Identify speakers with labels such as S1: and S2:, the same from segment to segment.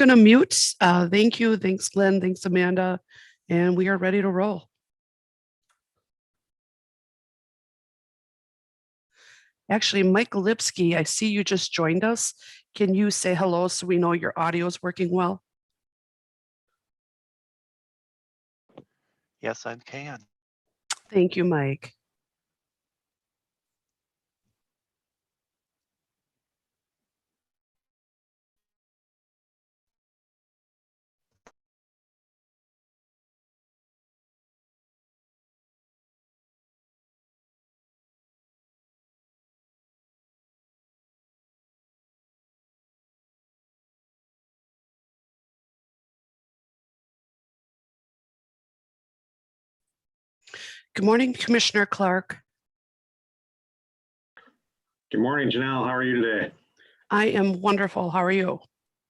S1: going to mute. Thank you. Thanks, Glenn. Thanks, Amanda. And we are ready to roll. Actually, Mike Lipsky, I see you just joined us. Can you say hello so we know your audio is working well?
S2: Yes, I can.
S1: Thank you, Mike. Good morning, Commissioner Clark.
S3: Good morning, Janelle. How are you today?
S1: I am wonderful. How are you?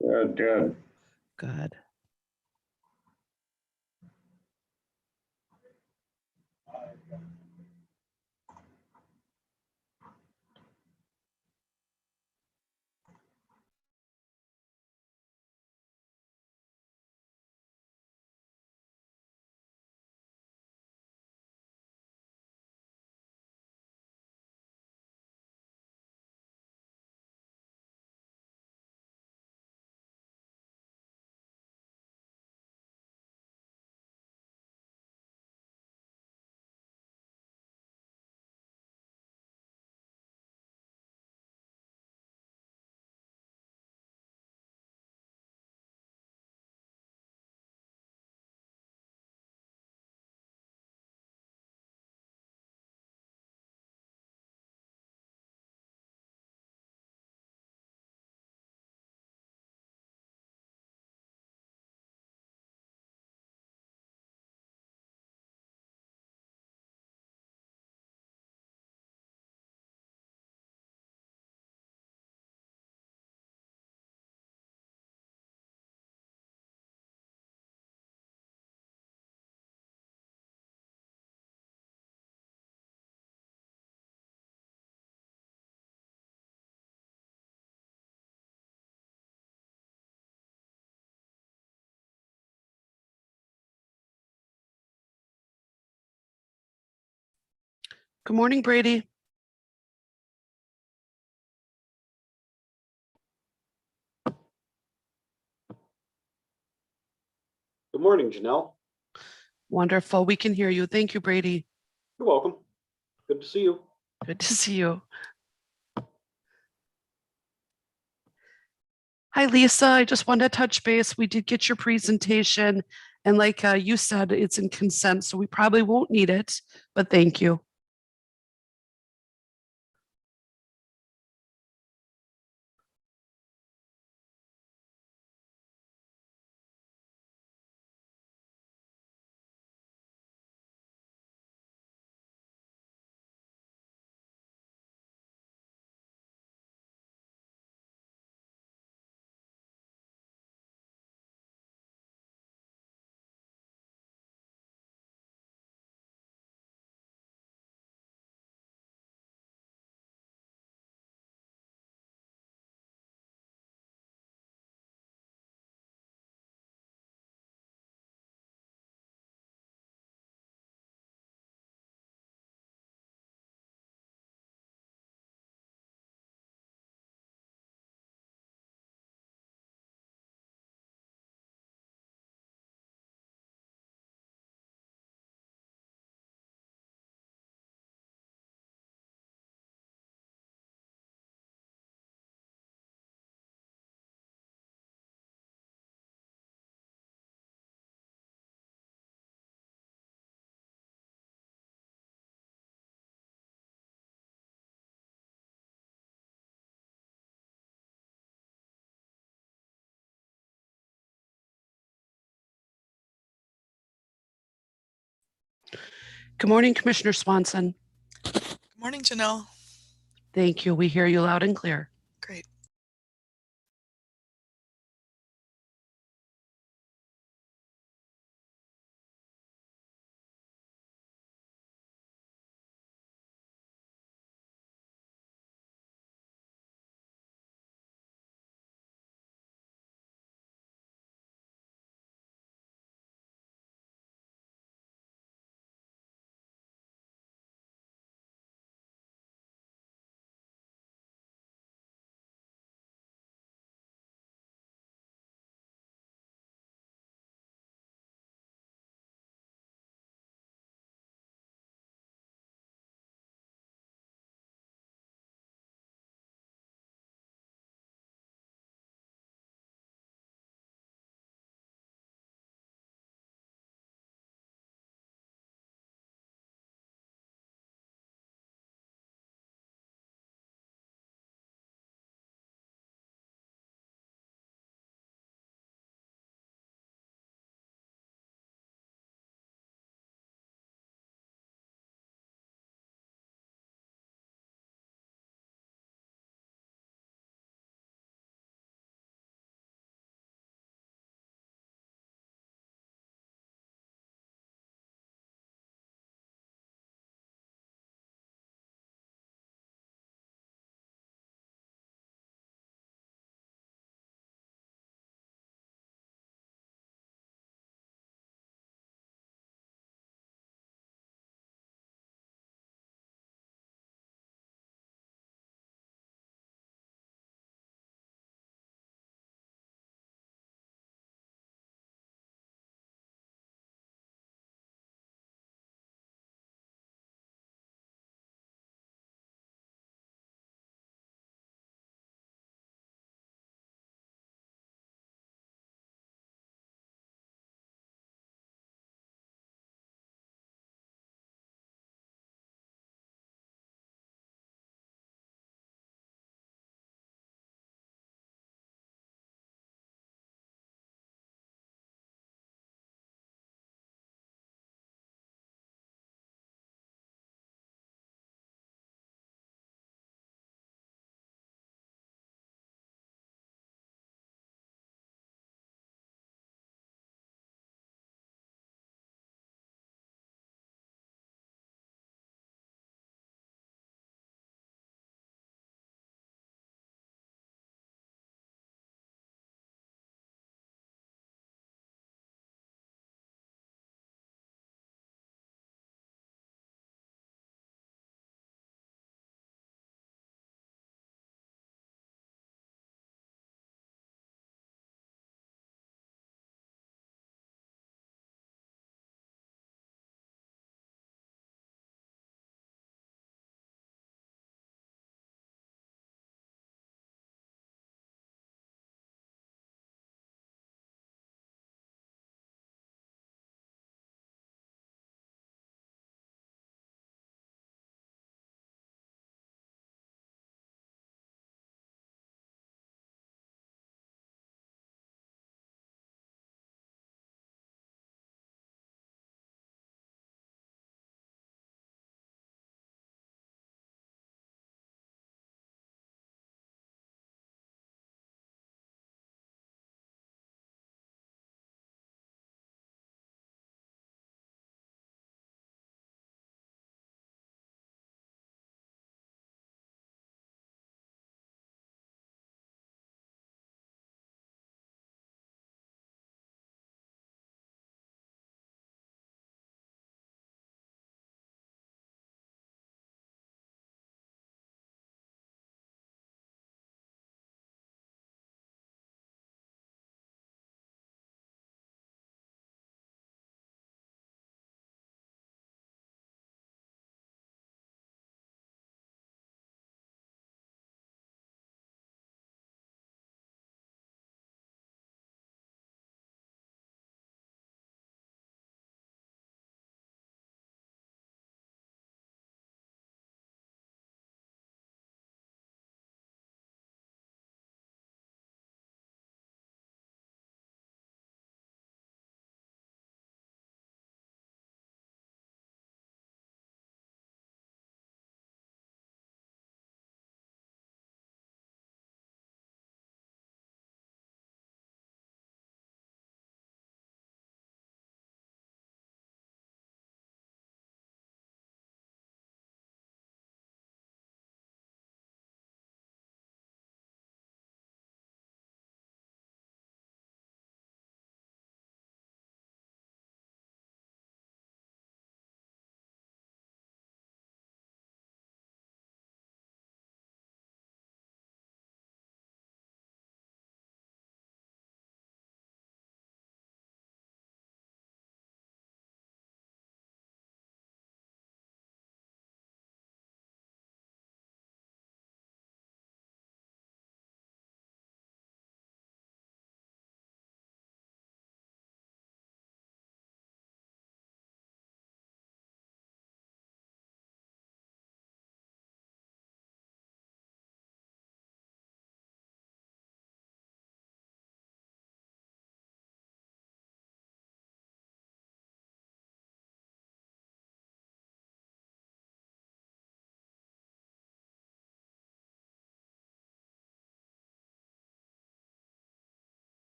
S3: Good, good.
S1: Good. Good morning, Brady.
S4: Good morning, Janelle.
S1: Wonderful. We can hear you. Thank you, Brady.
S4: You're welcome. Good to see you.
S1: Good to see you. Hi, Lisa. I just wanted to touch base. We did get your presentation. And like you said, it's in consent, so we probably won't need it, but thank you. Good morning, Commissioner Swanson.
S5: Good morning, Janelle.
S1: Thank you. We hear you loud and clear.
S5: Great.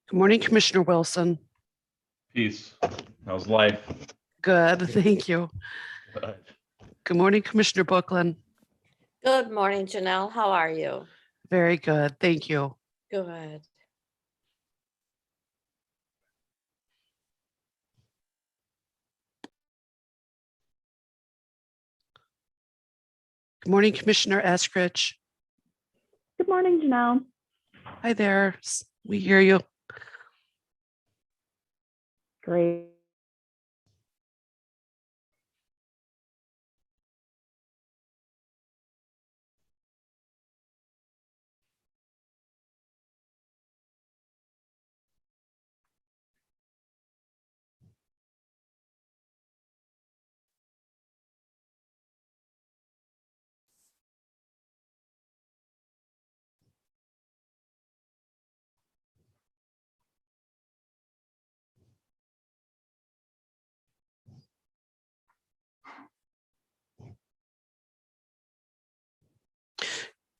S1: Good morning, Commissioner Wilson.
S2: Peace. How's life?
S1: Good, thank you.
S2: Good.
S1: Good morning, Commissioner Bookland.
S6: Good morning, Janelle. How are you?
S1: Very good, thank you.
S6: Good.
S1: Good morning, Commissioner Eskridge.
S7: Good morning, Janelle.
S1: Hi there, we hear you.
S7: Great.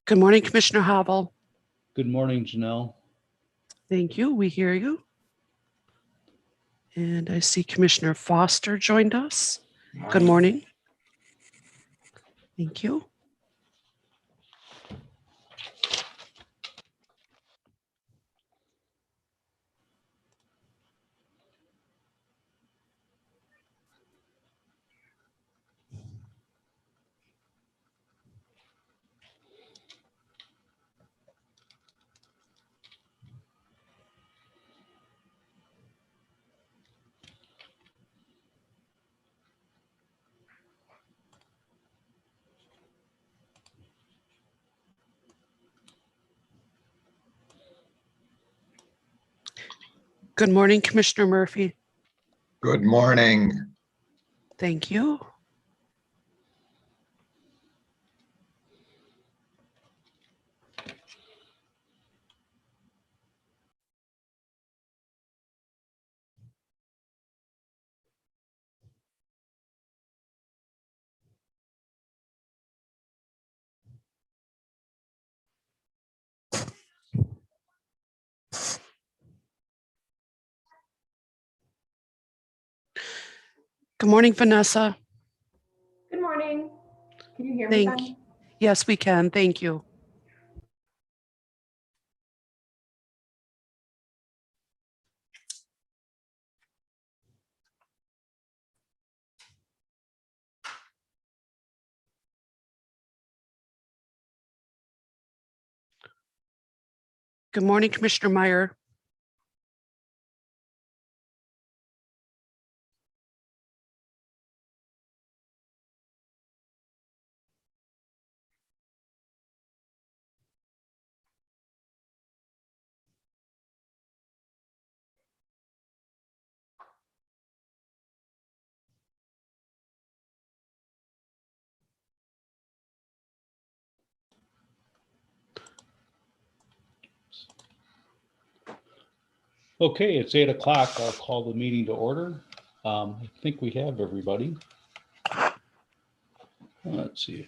S1: Good morning, Commissioner Hobble.
S8: Good morning, Janelle.
S1: Thank you, we hear you. And I see Commissioner Foster joined us. Good morning. Thank you. Good morning, Commissioner Murphy.
S9: Good morning.
S1: Thank you. Good morning, Vanessa.
S7: Good morning. Can you hear me
S1: Thank
S7: fine?
S1: Yes, we can, thank you. Good morning, Commissioner Meyer.
S8: Okay, it's 8 o'clock. I'll call the meeting to order. I think we have everybody. Let's see.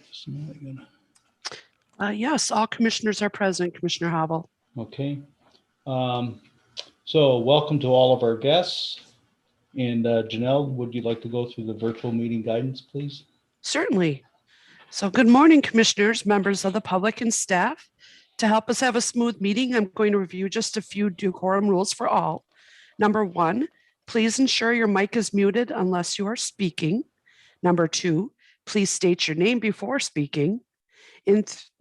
S1: Yes, all commissioners are present, Commissioner Hobble.
S8: Okay. So welcome to all of our guests. And Janelle, would you like to go through the virtual meeting guidance, please?
S1: Certainly. So good morning, commissioners, members of the public and staff. To help us have a smooth meeting, I'm going to review just a few decorum rules for all. Number 1, please ensure your mic is muted unless you are speaking. Number 2, please state your name before speaking.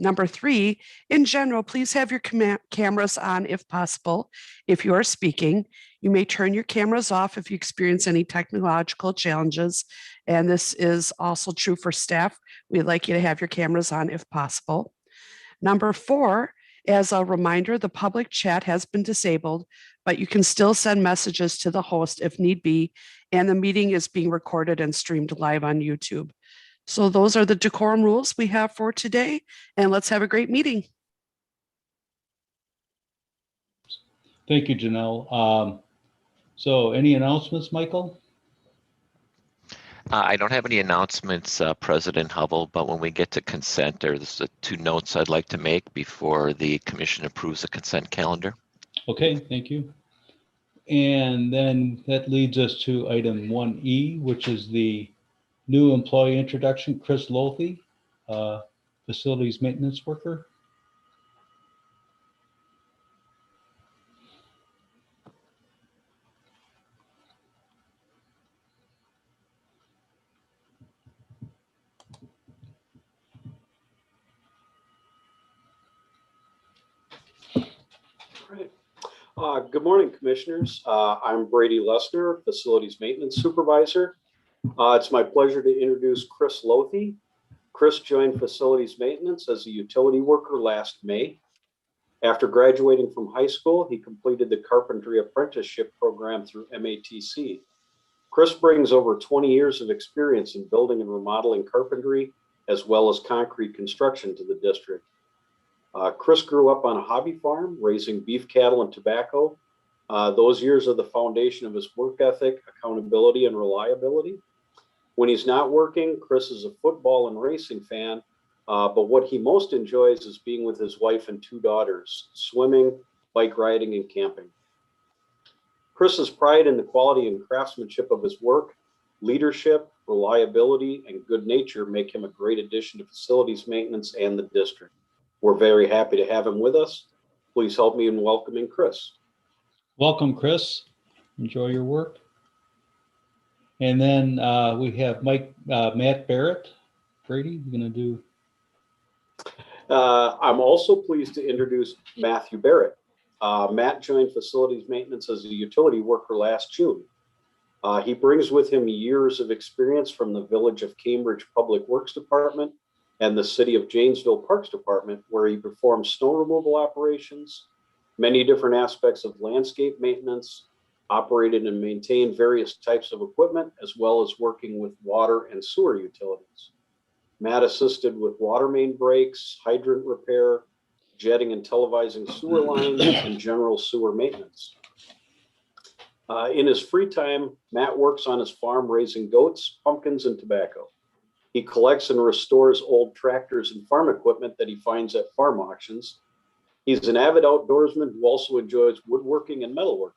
S1: Number 3, in general, please have your cameras on if possible. If you are speaking, you may turn your cameras off if you experience any technological challenges. And this is also true for staff. We'd like you to have your cameras on if possible. Number 4, as a reminder, the public chat has been disabled, but you can still send messages to the host if need be, and the meeting is being recorded and streamed live on YouTube. So those are the decorum rules we have for today, and let's have a great meeting.
S8: Thank you, Janelle. So any announcements, Michael?
S10: I don't have any announcements, President Hubble, but when we get to consent, there's 2 notes I'd like to make before the commission approves the consent calendar.
S8: Okay, thank you. And then that leads us to item 1E, which is the new employee introduction, Chris Lothy, facilities maintenance worker.
S4: Right. Good morning, Commissioners. I'm Brady Lessner, Facilities Maintenance Supervisor. It's my pleasure to introduce Chris Lothy. Chris joined Facilities Maintenance as a utility worker last May. After graduating from high school, he completed the carpentry apprenticeship program through MATC. Chris brings over 20 years of experience in building and remodeling carpentry, as well as concrete construction to the district. Chris grew up on a hobby farm, raising beef cattle and tobacco. Those years are the foundation of his work ethic, accountability, and reliability. When he's not working, Chris is a football and racing fan, but what he most enjoys is being with his wife and 2 daughters, swimming, bike riding, and camping. Chris's pride in the quality and craftsmanship of his work, leadership, reliability, and good nature make him a great addition to facilities maintenance and the district. We're very happy to have him with us. Please help me in welcoming Chris.
S8: Welcome, Chris. Enjoy your work. And then we have Matt Barrett. Brady, you're going to do.
S4: I'm also pleased to introduce Matthew Barrett. Matt joined facilities maintenance as a utility worker last June. He brings with him years of experience from the Village of Cambridge Public Works Department and the City of Janesville Parks Department, where he performs snow removal operations, many different aspects of landscape maintenance, operated and maintained various types of equipment, as well as working with water and sewer utilities. Matt assisted with water main breaks, hydrant repair, jetting and televising sewer lines, and general sewer maintenance. In his free time, Matt works on his farm raising goats, pumpkins, and tobacco. He collects and restores old tractors and farm equipment that he finds at farm auctions. He's an avid outdoorsman who also enjoys woodworking and metalworking.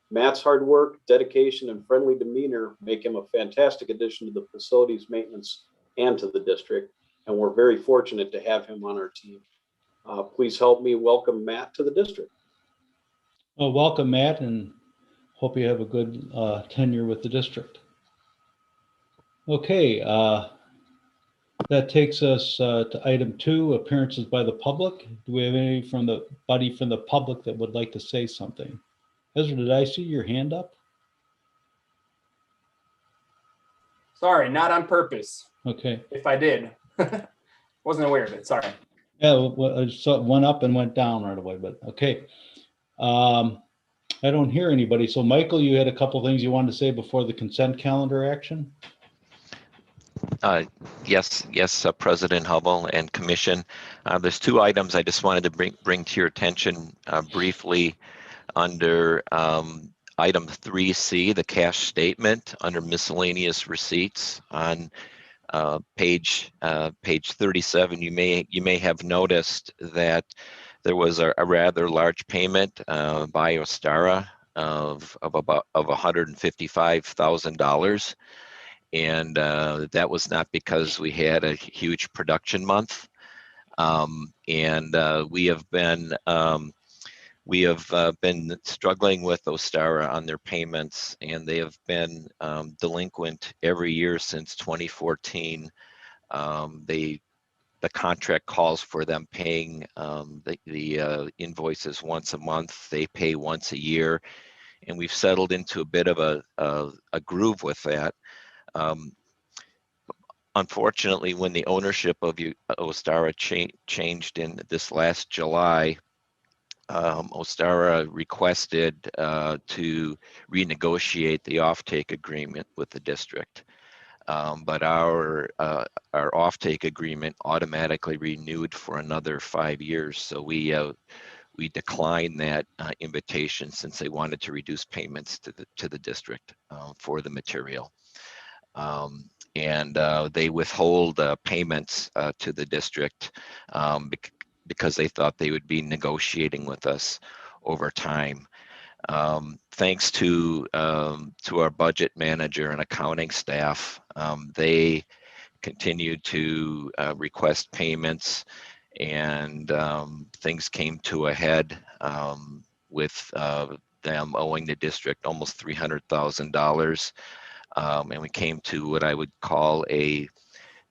S4: Matt's hard work, dedication, and friendly demeanor make him a fantastic addition to the facilities maintenance and to the district, and we're very fortunate to have him on our team. Please help me welcome Matt to the district.
S8: Well, welcome, Matt, and hope you have a good tenure with the district. Okay, that takes us to item 2, appearances by the public. Do we have anybody from the public that would like to say something? Ezra, did I see your hand up?
S11: Sorry, not on purpose.
S8: Okay.
S11: If I did, wasn't aware of it. Sorry.
S8: Yeah, well, I saw it went up and went down right away, but okay. I don't hear anybody. So Michael, you had a couple things you wanted to say before the consent calendar action?
S10: Yes, President Hubble and Commission. There's 2 items I just wanted to bring to your attention briefly under item 3C, the cash statement under miscellaneous receipts on page 37. You may have noticed that there was a rather large payment by Ostara of $155,000. And that was not because we had a huge production month. We have been struggling with Ostara on their payments, and they have been delinquent every year since 2014. The contract calls for them paying the invoices once a month. They pay once a year, and we've settled into a bit of a groove with that. Unfortunately, when the ownership of Ostara changed in this last July, Ostara requested to renegotiate the offtake agreement with the district. But our offtake agreement automatically renewed for another 5 years. So we declined that invitation since they wanted to reduce payments to the district for the material. They withhold payments to the district because they thought they would be negotiating with us over time. Thanks to our budget manager and accounting staff, they continued to request payments, and things came to a head with them owing the district almost $300,000. And we came to what I would call a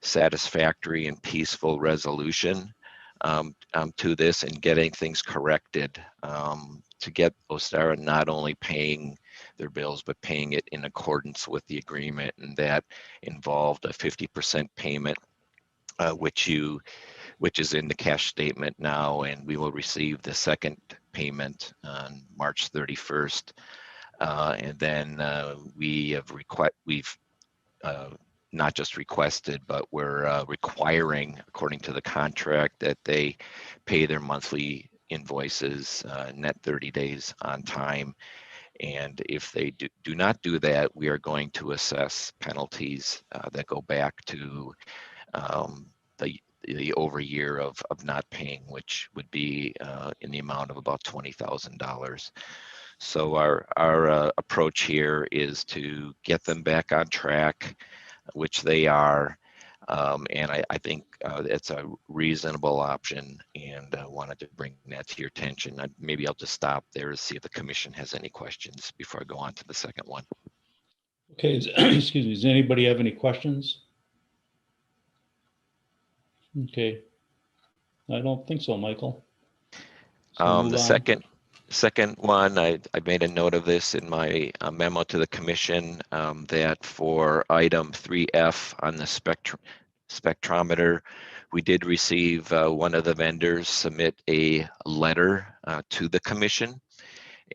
S10: satisfactory and peaceful resolution to this, and getting things corrected to get Ostara not only paying their bills, but paying it in accordance with the agreement. And that involved a 50% payment, which is in the cash statement now, and we will receive the second payment on March 31st. And then we've not just requested, but we're requiring, according to the contract, that they pay their monthly invoices net 30 days on time. And if they do not do that, we are going to assess penalties that go back to the over year of not paying, which would be in the amount of about $20,000. So our approach here is to get them back on track, which they are. And I think it's a reasonable option, and I wanted to bring that to your attention. Maybe I'll just stop there to see if the commission has any questions before I go on to the second one.
S8: Okay, excuse me, does anybody have any questions? Okay, I don't think so, Michael. So move
S10: The
S8: on.
S10: second one, I made a note of this in my memo to the commission, that for item 3F on the spectrometer, we did receive one of the vendors submit a letter to the commission,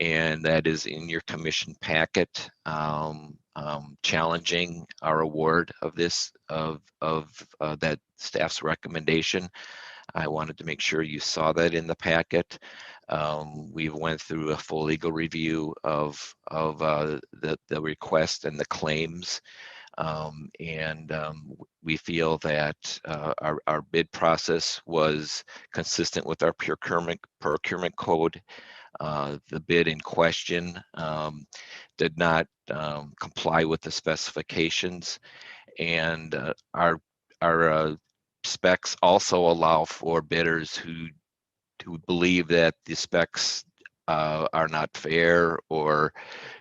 S10: and that is in your commission packet, challenging our award of this, of that staff's recommendation. I wanted to make sure you saw that in the packet. We went through a full legal review of the request and the claims, and we feel that our bid process was consistent with our procurement code. The bid in question did not comply with the specifications, and our specs also allow for bidders who believe that the specs are not fair or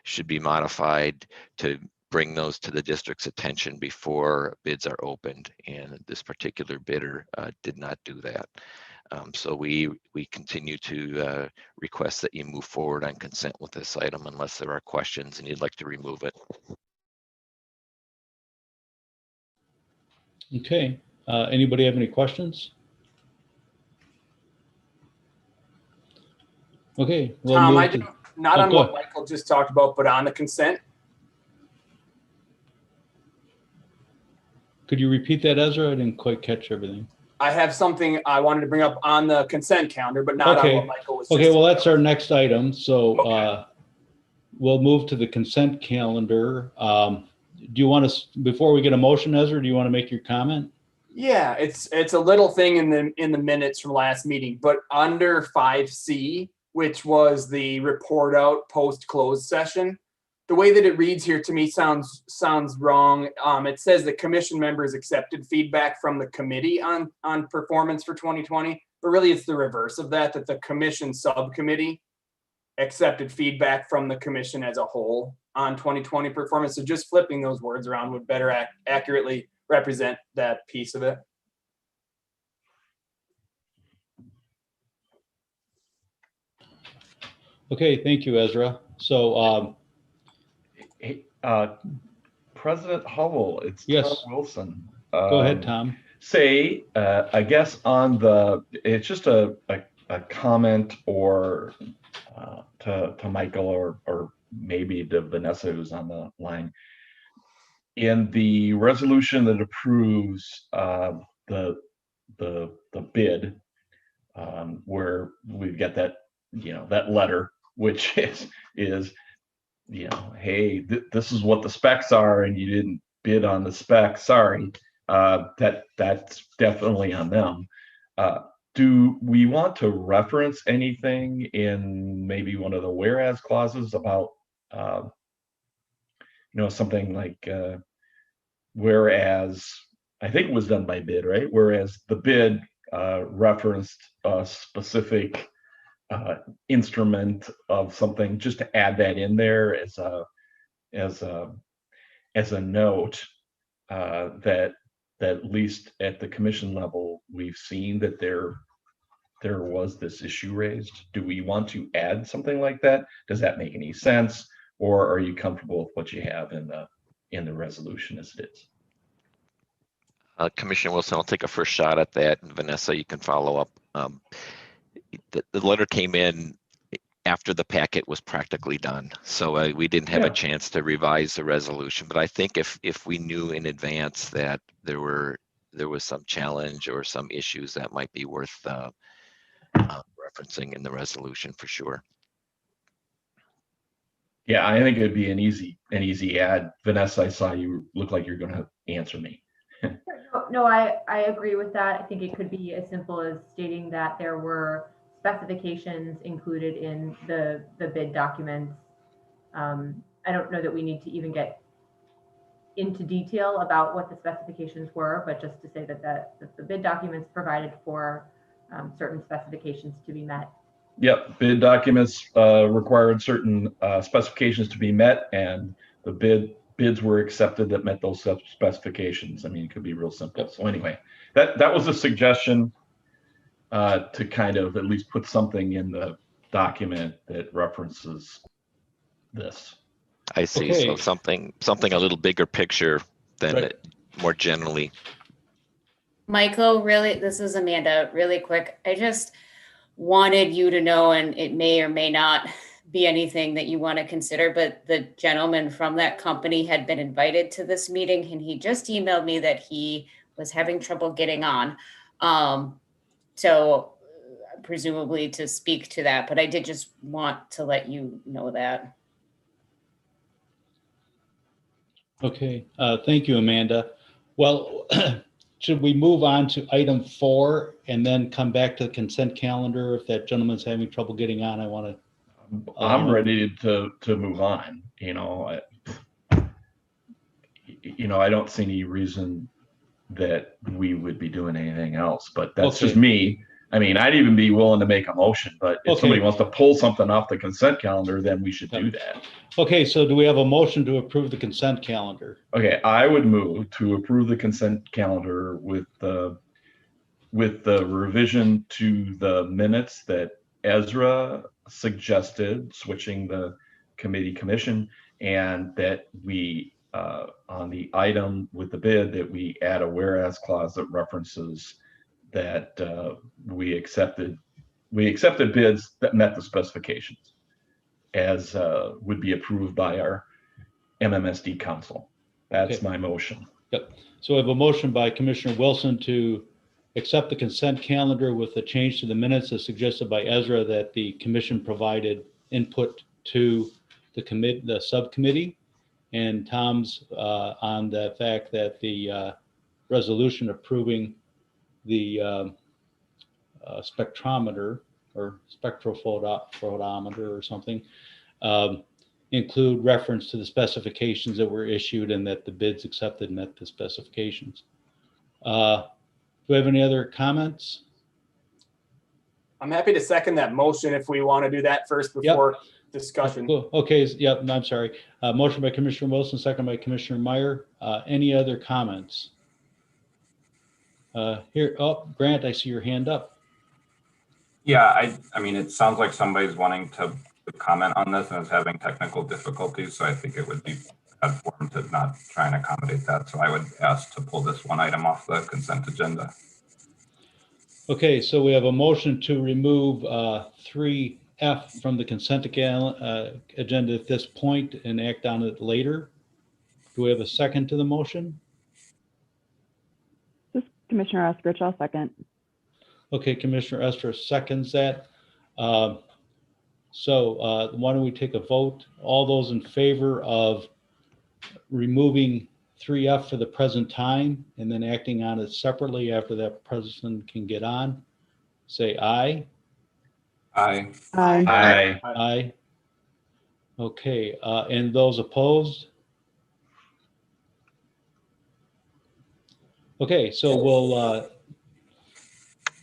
S10: should be modified to bring those to the district's attention before bids are opened. And this particular bidder did not do that. So we continue to request that you move forward on consent with this item unless there are questions and you'd like to remove it.
S8: Okay, anybody have any questions? Okay. we'll
S11: Tom,
S8: move
S11: I
S8: to-
S11: do, not
S8: Oh,
S11: on
S8: go
S11: what
S8: ahead.
S11: Michael just talked about, but on the consent.
S8: Could you repeat that, Ezra? I didn't quite catch everything.
S11: I have something I wanted to bring up on the consent calendar, but not on
S8: Okay.
S11: what Michael was.
S8: Okay,
S11: just
S8: well, that's our next item. So
S11: Okay.
S8: we'll move to the consent calendar. Do you want to, before we get a motion, Ezra, do you want to make your comment?
S11: Yeah, it's a little thing in the minutes from last meeting, but under 5C, which was the report out post closed session, the way that it reads here to me sounds wrong. It says the commission members accepted feedback from the committee on performance for 2020, but really it's the reverse of that, that the commission subcommittee accepted feedback from the commission as a whole on 2020 performance. So just flipping those words around would better accurately represent that piece of it.
S8: Okay, thank you, Ezra. So
S2: Hey, President Hubble, it's
S8: Yes.
S2: Tom Wilson.
S8: go ahead, Tom.
S2: I guess on it's just a comment or to Michael or maybe to Vanessa who's on the line. In the resolution that approves the bid, where we get that, that letter, which is hey, this is what the specs are, and you didn't bid on the specs. Sorry, that's definitely on them. do we want to reference anything in maybe one of the whereas clauses about, something like, whereas, I think it was done by bid, right? Whereas the bid referenced a specific instrument of something, just to add that in there as a note, that at least at the commission level, we've seen that there was this issue raised. Do we want to add something like that? Does that make any sense? Or are you comfortable with what you have in the resolution as it is?
S10: Commissioner Wilson, I'll take a first shot at that. And Vanessa, you can follow up. The letter came in after the packet was practically done. So we didn't have a chance to revise the resolution. But I think if we knew in advance that there was some challenge or some issues, that might be worth referencing in the resolution for sure.
S2: Yeah, I think it'd be an easy add. Vanessa, I saw you look like you're going to answer me.
S7: No, I agree with that. I think it could be as simple as stating that there were specifications included in the bid documents. I don't know that we need to even get into detail about what the specifications were, but just to say that the bid documents provided for certain specifications to be met.
S2: Yep, bid documents required certain specifications to be met, and the bids were accepted that met those specifications. I mean, it could be real simple. So anyway, that was a suggestion to kind of at least put something in the document that references this.
S10: I see.
S8: Okay.
S10: So something a little bigger picture than it more generally.
S12: Michael, really, this is Amanda, really quick. I just wanted you to know, and it may or may not be anything that you want to consider, but the gentleman from that company had been invited to this meeting, and he just emailed me that he was having trouble getting on. So presumably to speak to that, but I did just want to let you know that.
S8: Okay, thank you, Amanda. Well, should we move on to item 4 and then come back to the consent calendar? If that gentleman's having trouble getting on,
S2: I'm ready to move on. I don't see any reason that we would be doing anything else, but that's just me. I mean, I'd even be willing to make a motion, but if somebody wants to pull something off the consent calendar, then we should do that.
S8: Okay, so do we have a motion to approve the consent calendar?
S2: Okay, I would move to approve the consent calendar with the revision to the minutes that Ezra suggested, switching the commission, and that we, on the item with the bid, that we add a whereas clause that references that we accepted bids that met the specifications as would be approved by our MMSD council. That's my motion.
S8: Yep. So we have a motion by Commissioner Wilson to accept the consent calendar with the change to the minutes as suggested by Ezra, that the commission provided input to the subcommittee, and Tom's on the fact that the resolution approving the spectrometer or spectrophotometer or something include reference to the specifications that were issued and that the bids accepted met the specifications. Do we have any other comments?
S11: I'm happy to second that motion if we want to do that first before discussion.
S8: Cool. Okay, yep, I'm sorry. Motion by Commissioner Wilson, second by Commissioner Meyer. Any other comments? Grant, I see your hand up.
S13: Yeah, I mean, it sounds like somebody's wanting to comment on this and is having technical difficulties, so I think it would be bad form to not try and accommodate that. So I would ask to pull this one item off the consent agenda.
S8: Okay, so we have a motion to remove 3F from the consent agenda at this point and act on it later. Do we have a second to the motion?
S7: This is Commissioner Eskridge, I'll second.
S8: Okay, Commissioner Esther seconds that. So why don't we take a vote? All those in favor of removing 3F for the present time and then acting on it separately after that person can get on, say aye.
S13: Aye.
S1: Aye.
S2: Aye.
S8: Aye. Okay, and those opposed? Okay, so we'll,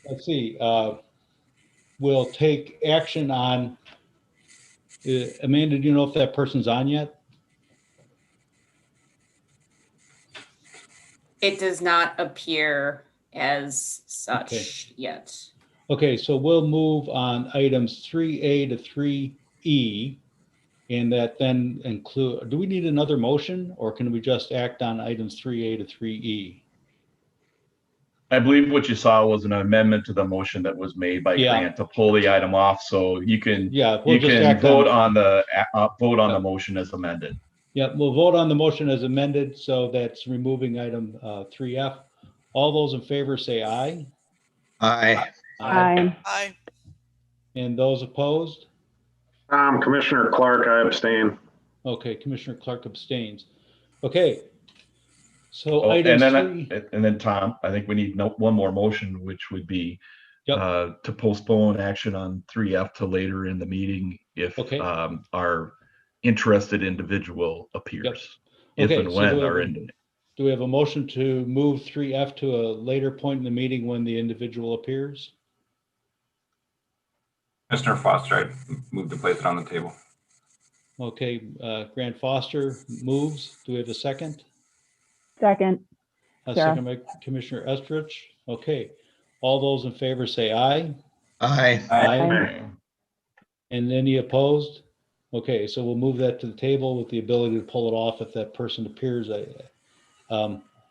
S8: let's see, we'll take action on, Amanda, do you know if that person's on yet?
S12: It does not appear as
S8: Okay.
S12: such yet.
S8: Okay, so we'll move on items 3A to 3E. And that then include, do we need another motion or can we just act on items 3A to 3E?
S2: I believe what you saw was an amendment to the motion that was made by
S8: Yeah.
S2: Grant to pull the item off, so you can
S8: Yeah, we'll
S2: you
S8: just
S2: can
S8: act
S2: vote
S8: on,
S2: on the vote on
S8: Yeah.
S2: the motion as amended.
S8: yeah, we'll vote on the motion as amended. So that's removing item 3F. All those in favor say aye.
S9: Aye.
S1: Aye.
S5: Aye.
S8: And those opposed?
S3: Commissioner Clark, I abstain.
S8: Okay, Commissioner Clark abstains. Okay. So
S2: Oh,
S8: items
S2: and
S8: three.
S2: then Tom, I think we need one more motion, which would be
S8: Yep.
S2: to postpone action on 3F to later in the meeting if
S8: Okay.
S2: our interested individual appears. If
S8: Okay,
S2: and
S8: so
S2: when our
S8: do we have a motion to move 3F to a later point in the meeting when the individual appears?
S13: Mr. Foster, I move to place it on the table.
S8: Okay, Grant Foster moves. Do we have a second?
S1: Second.
S8: A
S1: Sarah.
S8: second by Commissioner Estrich. Okay, all those in favor say aye.
S9: Aye.
S8: Aye. And any opposed? Okay, so we'll move that to the table with the ability to pull it off if that person appears.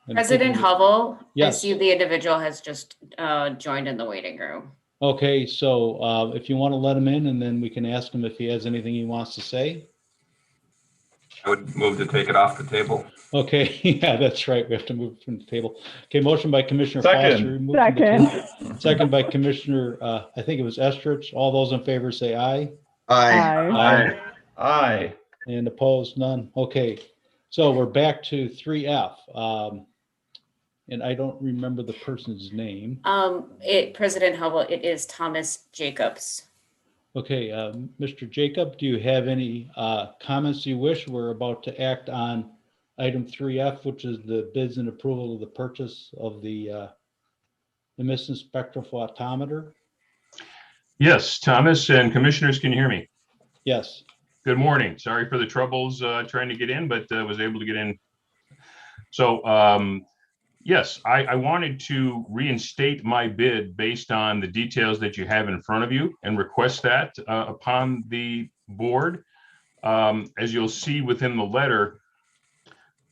S12: President Hubble, I
S8: Yes.
S12: see the individual has just joined in the waiting room.
S8: Okay, so if you want to let him in and then we can ask him if he has anything he wants to say.
S13: I would move to take it off the table.
S8: Okay, yeah, that's right. We have to move from the table. Okay, motion by Commissioner
S2: Second.
S8: Foster. remove from the table. Second by Commissioner, I think it was Estrich. All those in favor say aye.
S9: Aye.
S8: Aye.
S2: Aye.
S8: And opposed, none. Okay, so we're back to 3F. And I don't remember the person's name.
S12: President Hubble, it is Thomas Jacobs.
S8: Okay, Mr. Jacob, do you have any comments you wish? We're about to act on item 3F, which is the bids and approval of the purchase of the emission spectrophotometer.
S14: Yes, Thomas and commissioners, can you hear me?
S8: Yes.
S14: Good morning. Sorry for the troubles trying to get in, but was able to get in. So yes, I wanted to reinstate my bid based on the details that you have in front of you and request that upon the board. As you'll see within the letter,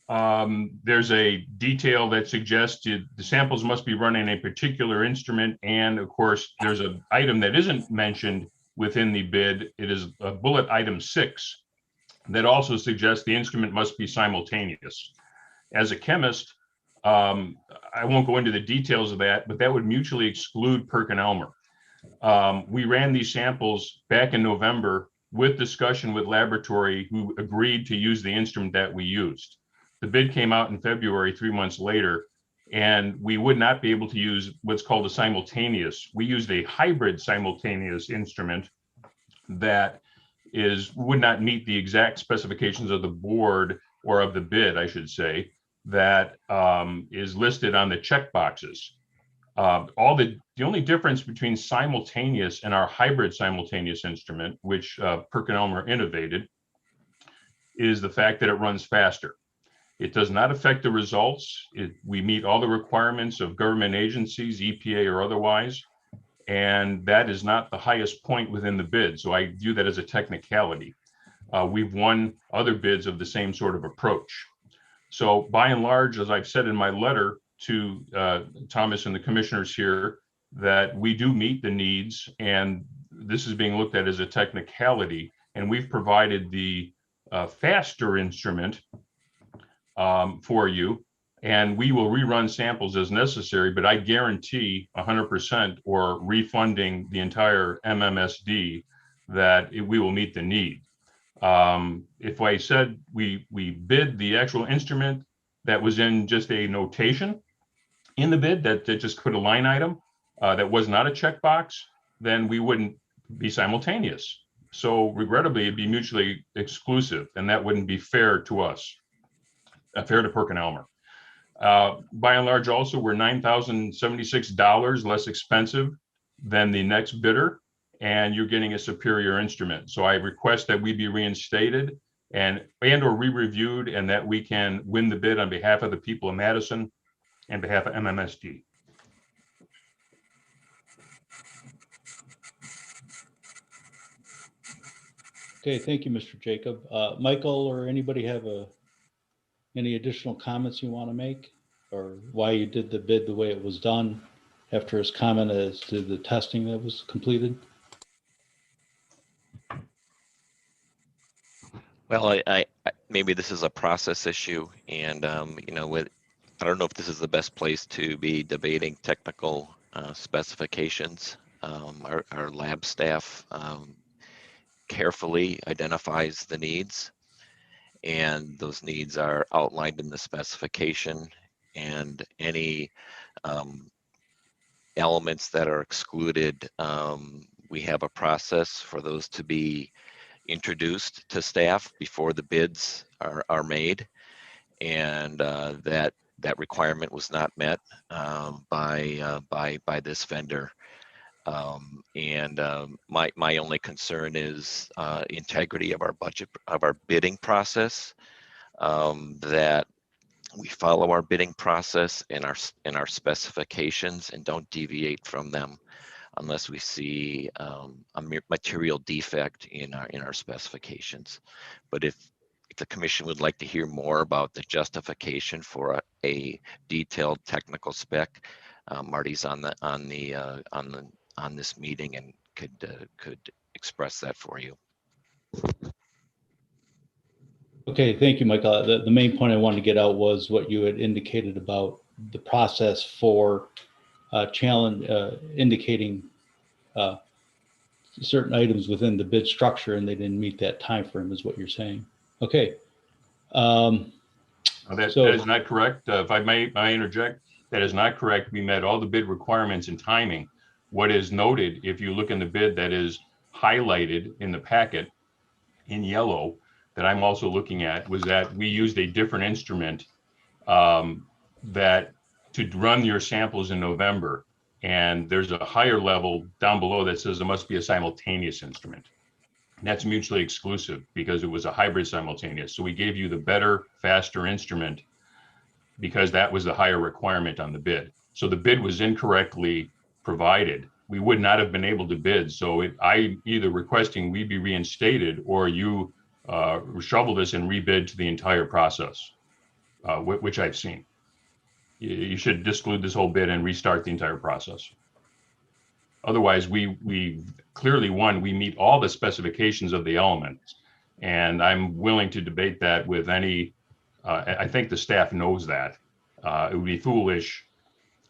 S14: there's a detail that suggests the samples must be run in a particular instrument. And of course, there's an item that isn't mentioned within the bid. It is bullet item 6 that also suggests the instrument must be simultaneous. As a chemist, I won't go into the details of that, but that would mutually exclude PerkinElmer. We ran these samples back in November with discussion with laboratory who agreed to use the instrument that we used. The bid came out in February, 3 months later, and we would not be able to use what's called a simultaneous. We used a hybrid simultaneous instrument that would not meet the exact specifications of the board or of the bid, I should say, that is listed on the check boxes. The only difference between simultaneous and our hybrid simultaneous instrument, which PerkinElmer innovated, is the fact that it runs faster. It does not affect the results. We meet all the requirements of government agencies, EPA or otherwise, and that is not the highest point within the bid. So I view that as a technicality. We've won other bids of the same sort of approach. So by and large, as I've said in my letter to Thomas and the commissioners here, that we do meet the needs, and this is being looked at as a technicality, and we've provided the faster instrument for you, and we will rerun samples as necessary, but I guarantee 100% or refunding the entire MMSD that we will meet the need. If I said we bid the actual instrument that was in just a notation in the bid that just put a line item, that was not a checkbox, then we wouldn't be simultaneous. So regrettably, it'd be mutually exclusive, and that wouldn't be fair to us, fair to PerkinElmer. By and large, also, we're $9,076 less expensive than the next bidder, and you're getting a superior instrument. So I request that we be reinstated and or re-reviewed, and that we can win the bid on behalf of the people of Madison and behalf of MMSD.
S8: Okay, thank you, Mr. Jacob. Michael or anybody have any additional comments you want to make, or why you did the bid the way it was done after his comment as to the testing that was completed?
S10: Well, I maybe this is a process issue, and you know, I don't know if this is the best place to be debating technical specifications. Our lab staff carefully identifies the needs, and those needs are outlined in the specification, and any elements that are excluded, we have a process for those to be introduced to staff before the bids are made, and that requirement was not met by this vendor. My only concern is integrity of our budget, of our bidding process, that we follow our bidding process and our specifications and don't deviate from them unless we see a material defect in our specifications. But if the commission would like to hear more about the justification for a detailed technical spec, Marty's on this meeting and could express that for you.
S8: Okay, thank you, Michael. The main point I wanted to get out was what you had indicated about the process for indicating certain items within the bid structure, and they didn't meet that time frame, is what you're saying. Okay.
S14: That is not correct. If I may interject, that is not correct. We met all the bid requirements and timing. What is noted, if you look in the bid that is highlighted in the packet in yellow, that I'm also looking at, was that we used a different instrument that to run your samples in November. And there's a higher level down below that says there must be a simultaneous instrument. And that's mutually exclusive because it was a hybrid simultaneous. So we gave you the better, faster instrument because that was the higher requirement on the bid. So the bid was incorrectly provided. We would not have been able to bid. So I either requesting we be reinstated or you shovel this and rebid to the entire process, which I've seen. You should disclude this whole bid and restart the entire process. Otherwise, we clearly, one, we meet all the specifications of the elements, and I'm willing to debate that with any, I think the staff knows that. It would be foolish.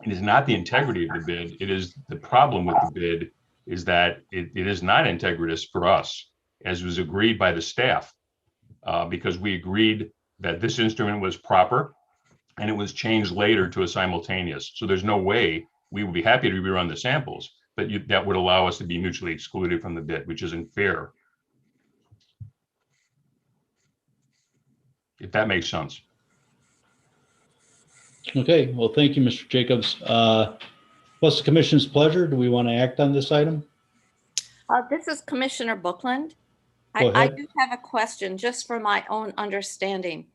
S14: It is not the integrity of the bid. It is the problem with the bid is that it is not integritous for us, as was agreed by the staff, because we agreed that this instrument was proper and it was changed later to a simultaneous. So there's no way we would be happy to rerun the samples, but that would allow us to be mutually excluded from the bid, which isn't fair. If that makes sense.
S8: Okay, well, thank you, Mr. Jacobs. What's the commission's pleasure? Do we want to act on this item?
S6: This is Commissioner Bookland.
S8: Go
S6: I
S8: ahead.
S6: do have a question just for my own understanding.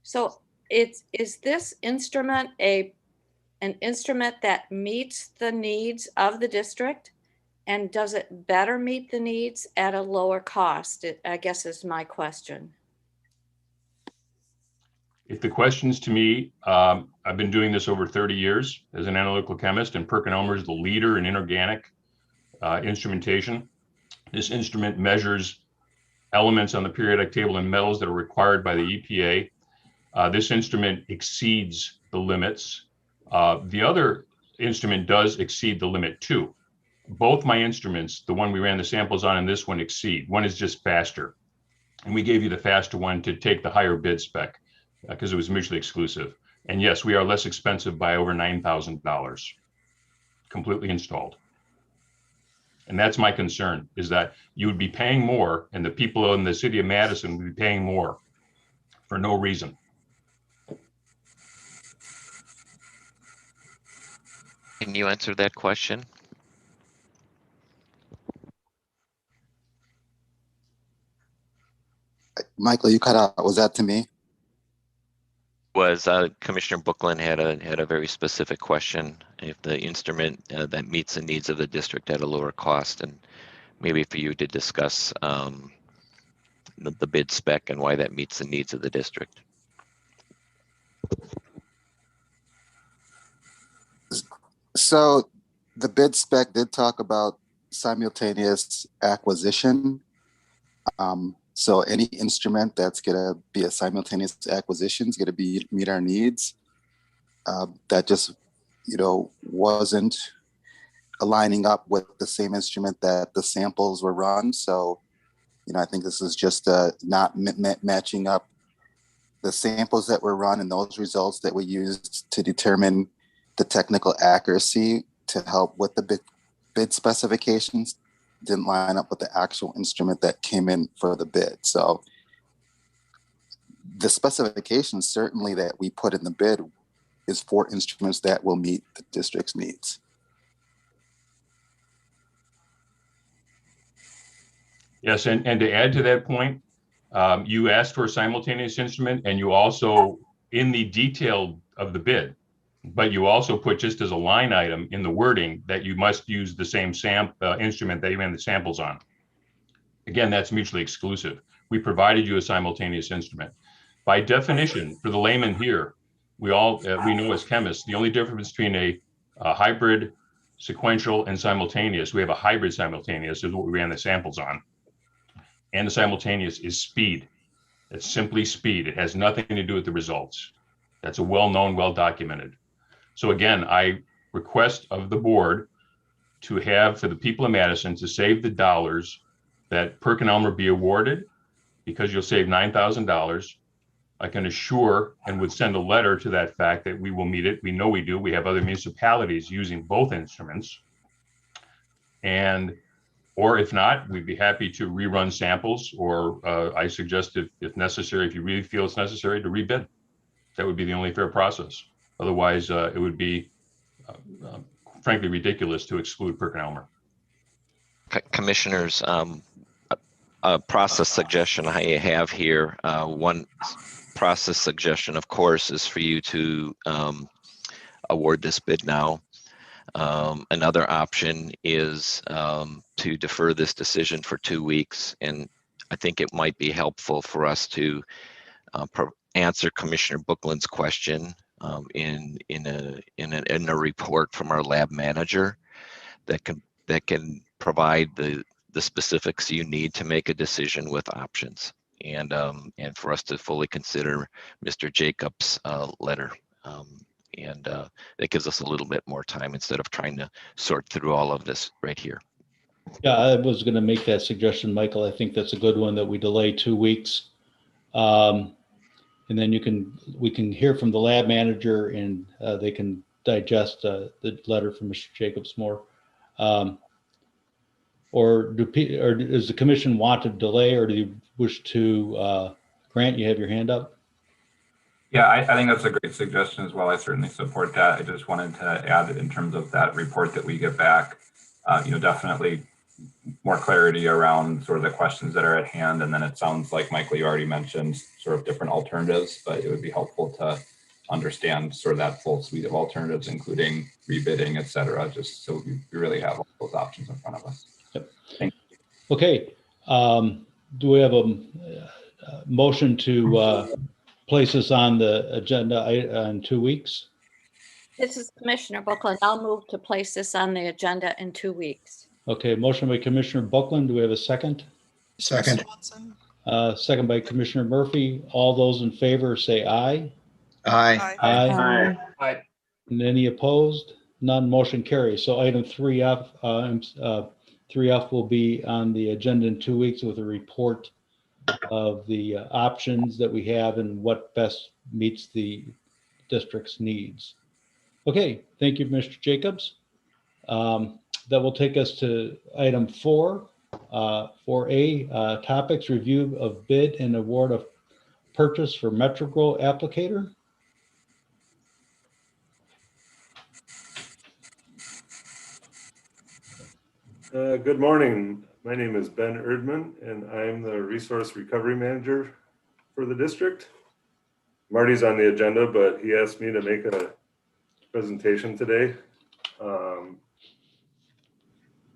S6: So is this instrument an instrument that meets the needs of the district? And does it better meet the needs at a lower cost? I guess is my question.
S14: If the question's to me, I've been doing this over 30 years as an analytical chemist, and PerkinElmer is the leader in inorganic instrumentation. This instrument measures elements on the periodic table and metals that are required by the EPA. This instrument exceeds the limits. The other instrument does exceed the limit too. Both my instruments, the one we ran the samples on and this one, exceed. One is just faster. And we gave you the faster one to take the higher bid spec because it was mutually exclusive. And yes, we are less expensive by over $9,000. completely installed. And that's my concern, is that you would be paying more and the people in the city of Madison would be paying more for no reason.
S10: Can you answer that question?
S15: Michael, you cut out. Was that to me?
S10: Was Commissioner Bookland had a very specific question. If the instrument that meets the needs of the district at a lower cost, and maybe for you to discuss the bid spec and why that meets the needs of the district.
S15: So the bid spec did talk about simultaneous acquisition. So any instrument that's going to be a simultaneous acquisition is going to meet our needs. That just, wasn't aligning up with the same instrument that the samples were run. So, I think this is just not matching up the samples that were run and those results that we used to determine the technical accuracy to help with the bid specifications didn't line up with the actual instrument that came in for the bid. So the specifications certainly that we put in the bid is for instruments that will meet the district's needs.
S14: Yes, and to add to that point, you asked for a simultaneous instrument and you also, in the detail of the bid, but you also put just as a line item in the wording that you must use the same instrument that you ran the samples on. Again, that's mutually exclusive. We provided you a simultaneous instrument. By definition, for the layman here, we know as chemists, the only difference between a hybrid, sequential, and simultaneous, we have a hybrid simultaneous is what we ran the samples on. And the simultaneous is speed. It's simply speed. It has nothing to do with the results. That's a well-known, well-documented. So again, I request of the board to have, for the people of Madison, to save the dollars that PerkinElmer be awarded, because you'll save $9,000. I can assure and would send a letter to that fact that we will meet it. We know we do. We have other municipalities using both instruments. Or if not, we'd be happy to rerun samples, or I suggest if necessary, if you really feel it's necessary, to rebid. That would be the only fair process. Otherwise, it would be frankly ridiculous to exclude PerkinElmer.
S10: Commissioners, a process suggestion I have here. One process suggestion, of course, is for you to award this bid now. Another option is to defer this decision for 2 weeks, and I think it might be helpful for us to answer Commissioner Bookland's question in a report from our lab manager that can provide the specifics you need to make a decision with options, and for us to fully consider Mr. Jacobs' letter. And that gives us a little bit more time instead of trying to sort through all of this right here.
S8: Yeah, I was going to make that suggestion, Michael. I think that's a good one, that we delay 2 weeks. And then we can hear from the lab manager, and they can digest the letter from Mr. Jacobs more. Or does the commission want to delay, or do you wish to, Grant, you have your hand up?
S13: Yeah, I think that's a great suggestion as well. I certainly support that. I just wanted to add, in terms of that report that we get back, definitely more clarity around sort of the questions that are at hand. And then it sounds like, Michael, you already mentioned sort of different alternatives, but it would be helpful to understand sort of that full suite of alternatives, including rebidding, et cetera, just so we really have all those options in front of us.
S8: Yep. Thank you. Okay. Do we have a motion to place this on the agenda in 2 weeks?
S6: This is Commissioner Bookland. I'll move to place this on the agenda in 2 weeks.
S8: Okay, motion by Commissioner Bookland. Do we have a second?
S9: Second.
S8: Second by Commissioner Murphy. All those in favor say aye.
S9: Aye.
S8: Aye.
S11: Aye.
S8: And any opposed? None. Motion carries. So item 3F, 3F will be on the agenda in 2 weeks with a report of the options that we have and what best meets the district's needs. Okay, thank you, Mr. Jacobs. That will take us to item 4. 4A, topics, review of bid and award of purchase for Metrogro Applicator.
S16: Good morning. My name is Ben Erdman, and I'm the Resource Recovery Manager for the district. Marty's on the agenda, but he asked me to make a presentation today.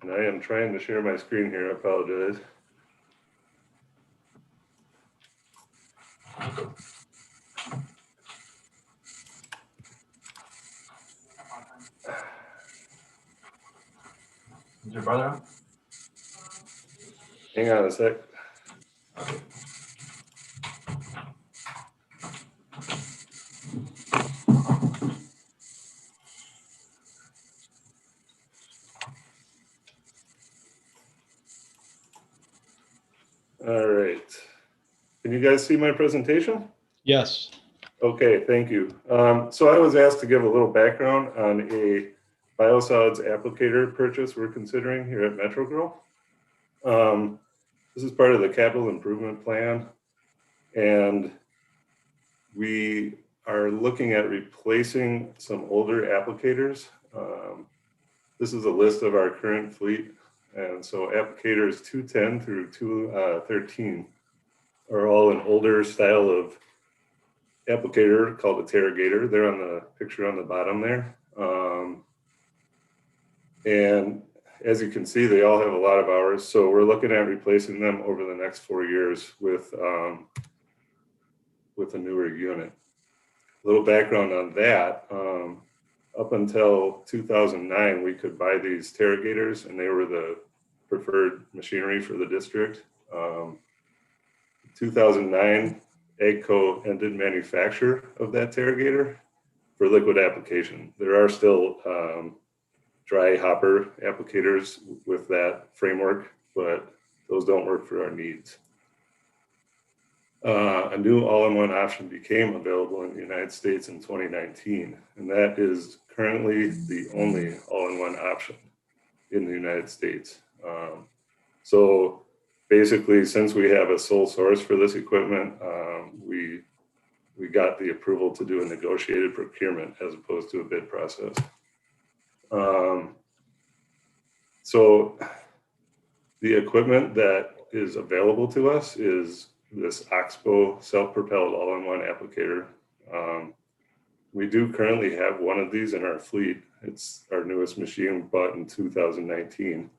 S16: And I am trying to share my screen here. I apologize.
S13: Is your brother on?
S16: Hang on a sec. All right. Can you guys see my presentation?
S8: Yes.
S16: Okay, thank you. So I was asked to give a little background on a biosolids applicator purchase we're considering here at Metrogro. This is part of the capital improvement plan, and we are looking at replacing some older applicators. This is a list of our current fleet, and so applicators 210 through 213 are all an older style of applicator called a Terrogator. They're on the picture on the bottom there. And as you can see, they all have a lot of hours. So we're looking at replacing them over the next 4 years with a newer unit. A little background on that. Up until 2009, we could buy these Terrogators, and they were the preferred machinery for the district. 2009, AGCO ended manufacture of that Terrogator for liquid application. There are still dry hopper applicators with that framework, but those don't work for our needs. A new all-in-one option became available in the United States in 2019, and that is currently the only all-in-one option in the United States. So basically, since we have a sole source for this equipment, we got the approval to do a negotiated procurement as opposed to a bid process. So the equipment that is available to us is this Oxbow self-propelled all-in-one applicator. We do currently have one of these in our fleet. It's our newest machine, bought in 2019.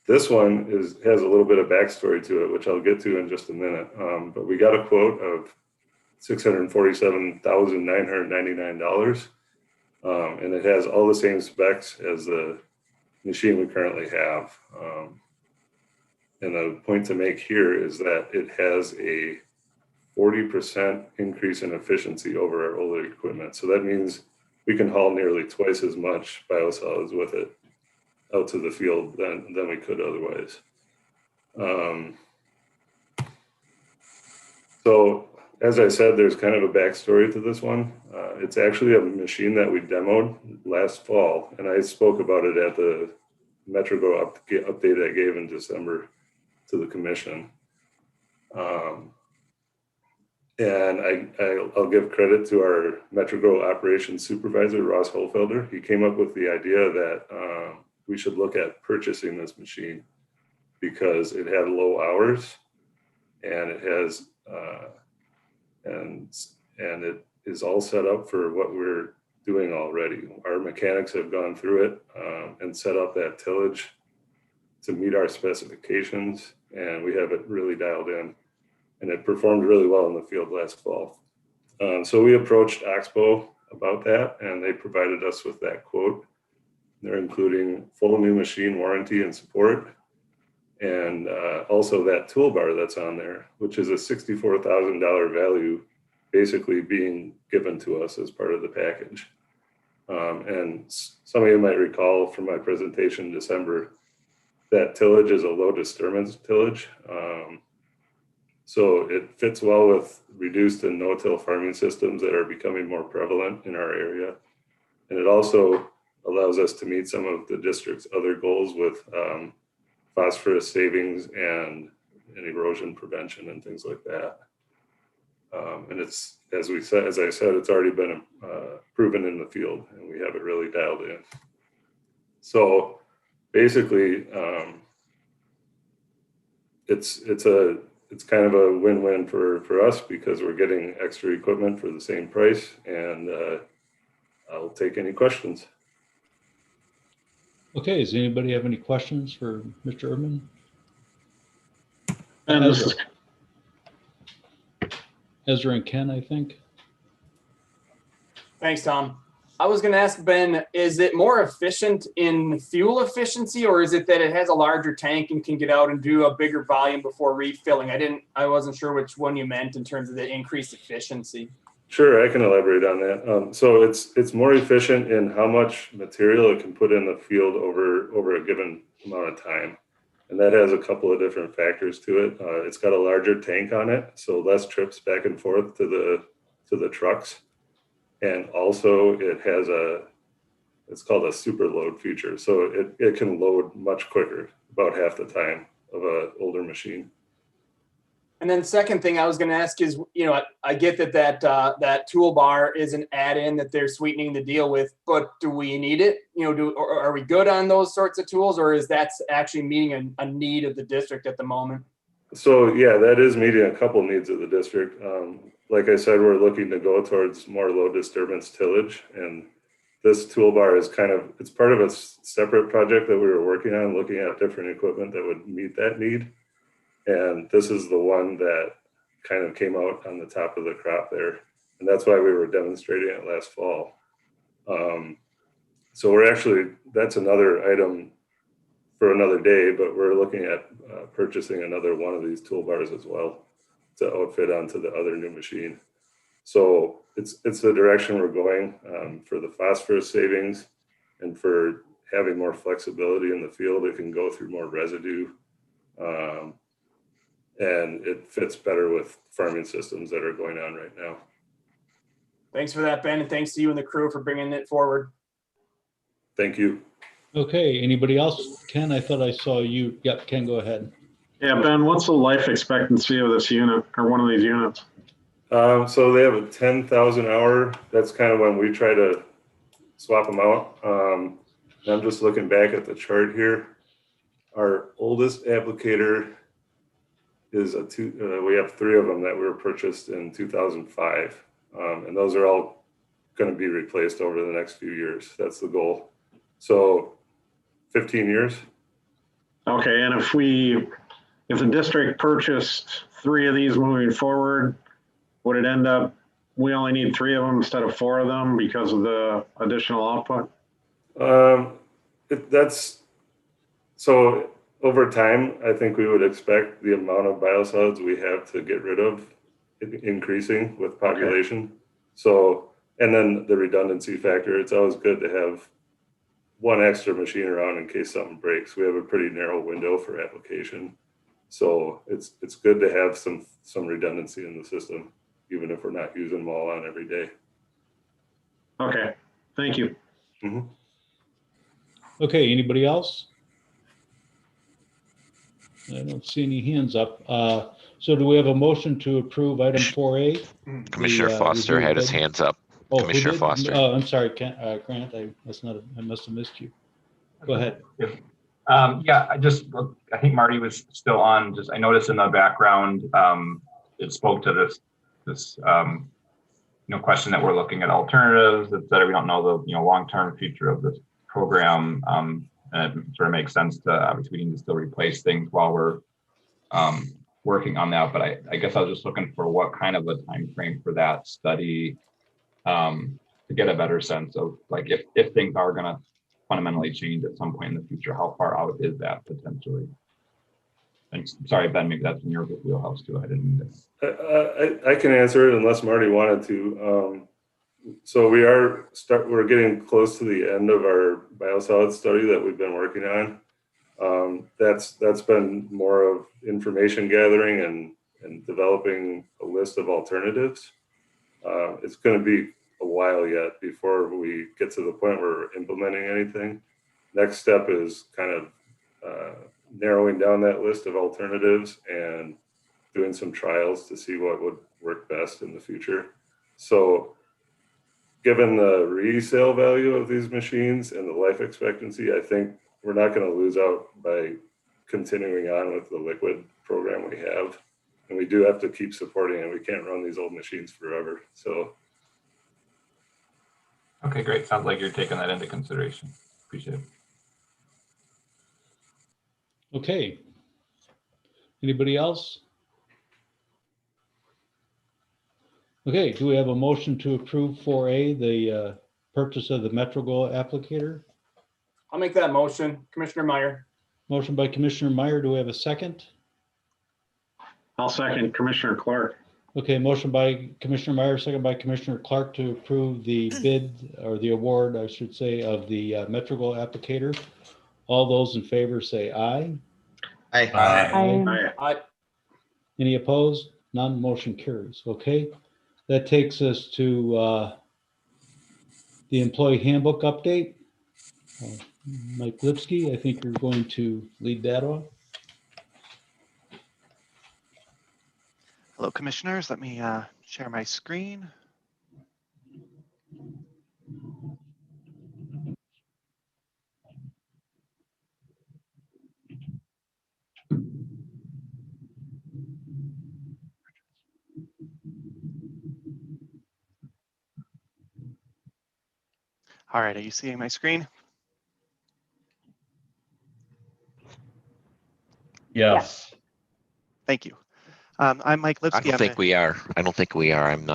S16: This one has a little bit of backstory to it, which I'll get to in just a minute. But we got a quote of $647,999. And it has all the same specs as the machine we currently have. And the point to make here is that it has a 40% increase in efficiency over our older equipment. So that means we can haul nearly twice as much biosolids with it out to the field than we could otherwise. So as I said, there's kind of a backstory to this one. It's actually a machine that we demoed last fall, and I spoke about it at the Metrogro update I gave in December to the commission. And I'll give credit to our Metrogro operations supervisor, Ross Holfelder. He came up with the idea that we should look at purchasing this machine because it had low hours, and it has and it is all set up for what we're doing already. Our mechanics have gone through it and set up that tillage to meet our specifications, and we have it really dialed in, and it performed really well in the field last fall. So we approached Oxbow about that, and they provided us with that quote. They're including full new machine warranty and support, and also that toolbar that's on there, which is a $64,000 value basically being given to us as part of the package. And some of you might recall from my presentation in December, that tillage is a low disturbance tillage. So it fits well with reduced and no-till farming systems that are becoming more prevalent in our area. And it also allows us to meet some of the district's other goals with phosphorus savings and erosion prevention and things like that. And it's, as I said, it's already been proven in the field, and we have it really dialed in. So basically, it's kind of a win-win for us because we're getting extra equipment for the same price, and I'll take any questions.
S8: Okay, does anybody have any questions for Mr. Urban?
S3: And this is
S8: Ezra and Ken, I think.
S11: Thanks, Tom. I was going to ask Ben, is it more efficient in fuel efficiency, or is it that it has a larger tank and can get out and do a bigger volume before refilling? I wasn't sure which one you meant in terms of the increased efficiency.
S16: Sure, I can elaborate on that. So it's more efficient in how much material it can put in the field over a given amount of time. And that has a couple of different factors to it. It's got a larger tank on it, so less trips back and forth to the trucks. And also it has it's called a super load feature. So it can load much quicker, about half the time of an older machine.
S11: And then second thing I was going to ask is, I get that toolbar is an add-in that they're sweetening the deal with, but do we need it? Or are we good on those sorts of tools, or is that actually meeting a need of the district at the moment?
S16: So yeah, that is meeting a couple needs of the district. Like I said, we're looking to go towards more low disturbance tillage, and this toolbar is it's part of a separate project that we were working on, looking at different equipment that would meet that need. And this is the one that kind of came out on the top of the crop there. And that's why we were demonstrating it last fall. So that's another item for another day, but we're looking at purchasing another one of these toolbars as well to outfit onto the other new machine. So it's the direction we're going for the phosphorus savings, and for having more flexibility in the field. It can go through more residue. And it fits better with farming systems that are going on right now.
S11: Thanks for that, Ben, and thanks to you and the crew for bringing it forward.
S16: Thank you.
S8: Okay, anybody else? Ken, I thought I saw you. Yep, Ken, go ahead.
S3: Yeah, Ben, what's the life expectancy of this unit or one of these units?
S16: So they have a 10,000 hour. That's kind of when we try to swap them out. And I'm just looking back at the chart here. Our oldest applicator is we have 3 of them that were purchased in 2005. And those are all going to be replaced over the next few years. That's the goal. So 15 years.
S3: Okay, and if the district purchased 3 of these moving forward, would it end up, we only need 3 of them instead of 4 of them because of the additional output? So over time, I think we would expect the amount of biosolids we have to get rid of increasing with population. Okay. So, and then the redundancy factor, it's always good to have one extra machine around in case something breaks. We have a pretty narrow window for application. So it's good to have some redundancy in the system, even if we're not using them all on every day. Okay, thank you.
S16: Mm-hmm.
S8: Okay, anybody else? I don't see any hands up. So do we have a motion to approve item 4A?
S10: Commissioner Foster had his hands up.
S8: Oh,
S10: Commissioner Foster.
S8: Oh, I'm sorry, Grant. I must have missed you. Go ahead.
S13: Yeah, I think Marty was still on. I noticed in the background, it spoke to this question that we're looking at alternatives, et cetera. We don't know the long-term future of this program. And it sort of makes sense to obviously we need to still replace things while we're working on that. But I guess I was just looking for what kind of a time frame for that study to get a better sense of like if things are going to fundamentally change at some point in the future, how far out is that potentially? And sorry, Ben, maybe that's in your wheelhouse too. I didn't mean to.
S16: I can answer it unless Marty wanted to. So we're getting close to the end of our biosolid study that we've been working on. That's been more of information gathering and developing a list of alternatives. It's going to be
S3: a while yet before we get to the point where we're implementing anything. Next step is kind of narrowing down that list of alternatives and doing some trials to see what would work best in the future. So given the resale value of these machines and the life expectancy, I think we're not going to lose out by continuing on with the liquid program we have. And we do have to keep supporting it. We can't run these old machines forever. So.
S13: Okay, great. Sounds like you're taking that into consideration. Appreciate it.
S8: Okay. Anybody else? Okay, do we have a motion to approve 4A, the purchase of the Metrogro applicator?
S11: I'll make that motion. Commissioner Meyer.
S8: Motion by Commissioner Meyer. Do we have a second?
S4: I'll second Commissioner Clark.
S8: Okay, motion by Commissioner Meyer, second by Commissioner Clark to approve the bid, or the award, I should say, of the Metrogro applicator. All those in favor say aye.
S9: Aye.
S8: Aye.
S11: Aye.
S8: Any opposed? None. Motion carries. Okay. That takes us to the employee handbook update. Mike Lipsky, I think you're going to lead that off.
S17: Hello, commissioners. Let me share my screen. All right, are you seeing my screen?
S2: Yes.
S17: Thank you. I'm Mike
S10: I
S17: Lipsky.
S10: don't think we are. I don't think we are. I'm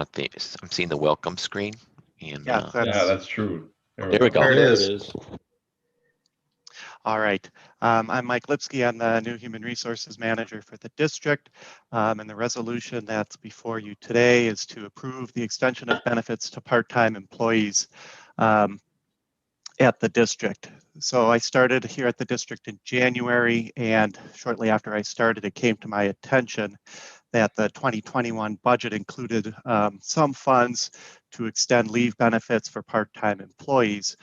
S10: seeing the welcome screen. And
S17: Yeah,
S2: that's true.
S10: There we go.
S9: There it
S8: There
S9: is.
S8: it is.
S17: All right. I'm Mike Lipsky. I'm the new Human Resources Manager for the district. And the resolution that's before you today is to approve the extension of benefits to part-time employees at the district. So I started here at the district in January, and shortly after I started, it came to my attention that the 2021 budget included some funds to extend leave benefits for part-time employees.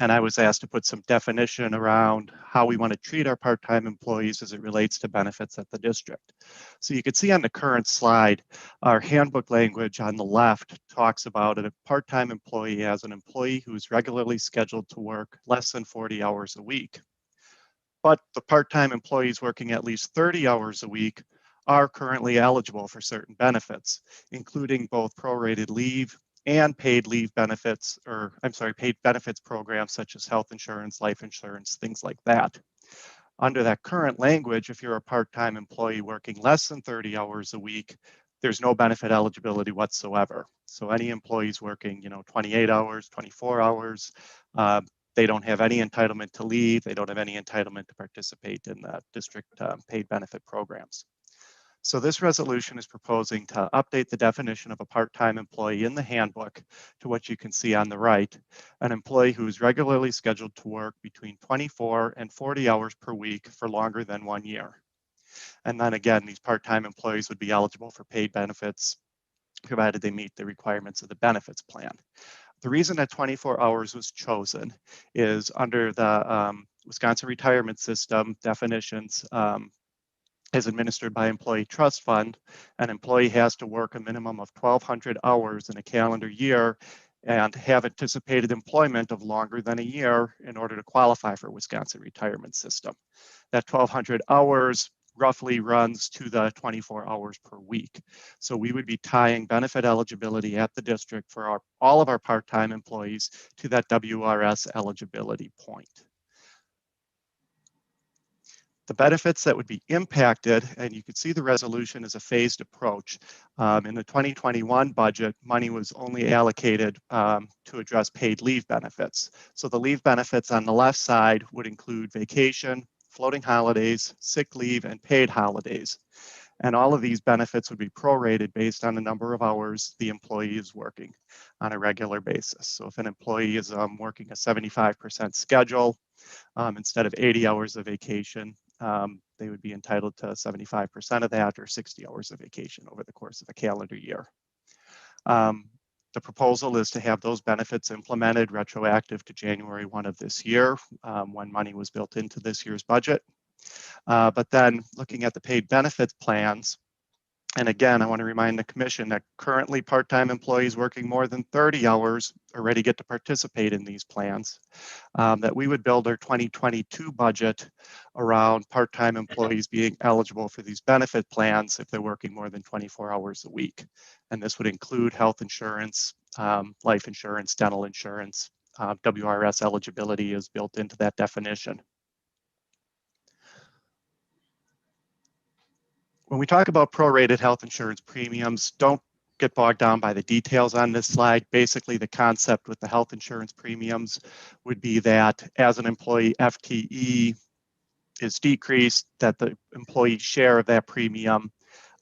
S17: And I was asked to put some definition around how we want to treat our part-time employees as it relates to benefits at the district. So you can see on the current slide, our handbook language on the left talks about a part-time employee as an employee who's regularly scheduled to work less than 40 hours a week. But the part-time employees working at least 30 hours a week are currently eligible for certain benefits, including both prorated leave and paid leave benefits, or I'm sorry, paid benefits programs such as health insurance, life insurance, things like that. Under that current language, if you're a part-time employee working less than 30 hours a week, there's no benefit eligibility whatsoever. So any employees working, 28 hours, 24 hours, they don't have any entitlement to leave. They don't have any entitlement to participate in the district paid benefit programs. So this resolution is proposing to update the definition of a part-time employee in the handbook to what you can see on the right, an employee who is regularly scheduled to work between 24 and 40 hours per week for longer than 1 year. And then again, these part-time employees would be eligible for paid benefits provided they meet the requirements of the benefits plan. The reason that 24 hours was chosen is under the Wisconsin retirement system definitions, is administered by Employee Trust Fund. An employee has to work a minimum of 1,200 hours in a calendar year and have anticipated employment of longer than a year in order to qualify for Wisconsin retirement system. That 1,200 hours roughly runs to the 24 hours per week. So we would be tying benefit eligibility at the district for all of our part-time employees to that WRS eligibility point. The benefits that would be impacted, and you can see the resolution as a phased approach. In the 2021 budget, money was only allocated to address paid leave benefits. So the leave benefits on the left side would include vacation, floating holidays, sick leave, and paid holidays. And all of these benefits would be prorated based on the number of hours the employee is working on a regular basis. So if an employee is working a 75% schedule, instead of 80 hours of vacation, they would be entitled to 75% of that, or 60 hours of vacation over the course of a calendar year. The proposal is to have those benefits implemented retroactive to January 1 of this year, when money was built into this year's budget. But then looking at the paid benefits plans, and again, I want to remind the commission that currently part-time employees working more than 30 hours already get to participate in these plans, that we would build our 2022 budget around part-time employees being eligible for these benefit plans if they're working more than 24 hours a week. And this would include health insurance, life insurance, dental insurance. WRS eligibility is built into that definition. When we talk about prorated health insurance premiums, don't get bogged down by the details on this slide. Basically, the concept with the health insurance premiums would be that as an employee FTE is decreased, that the employee share of that premium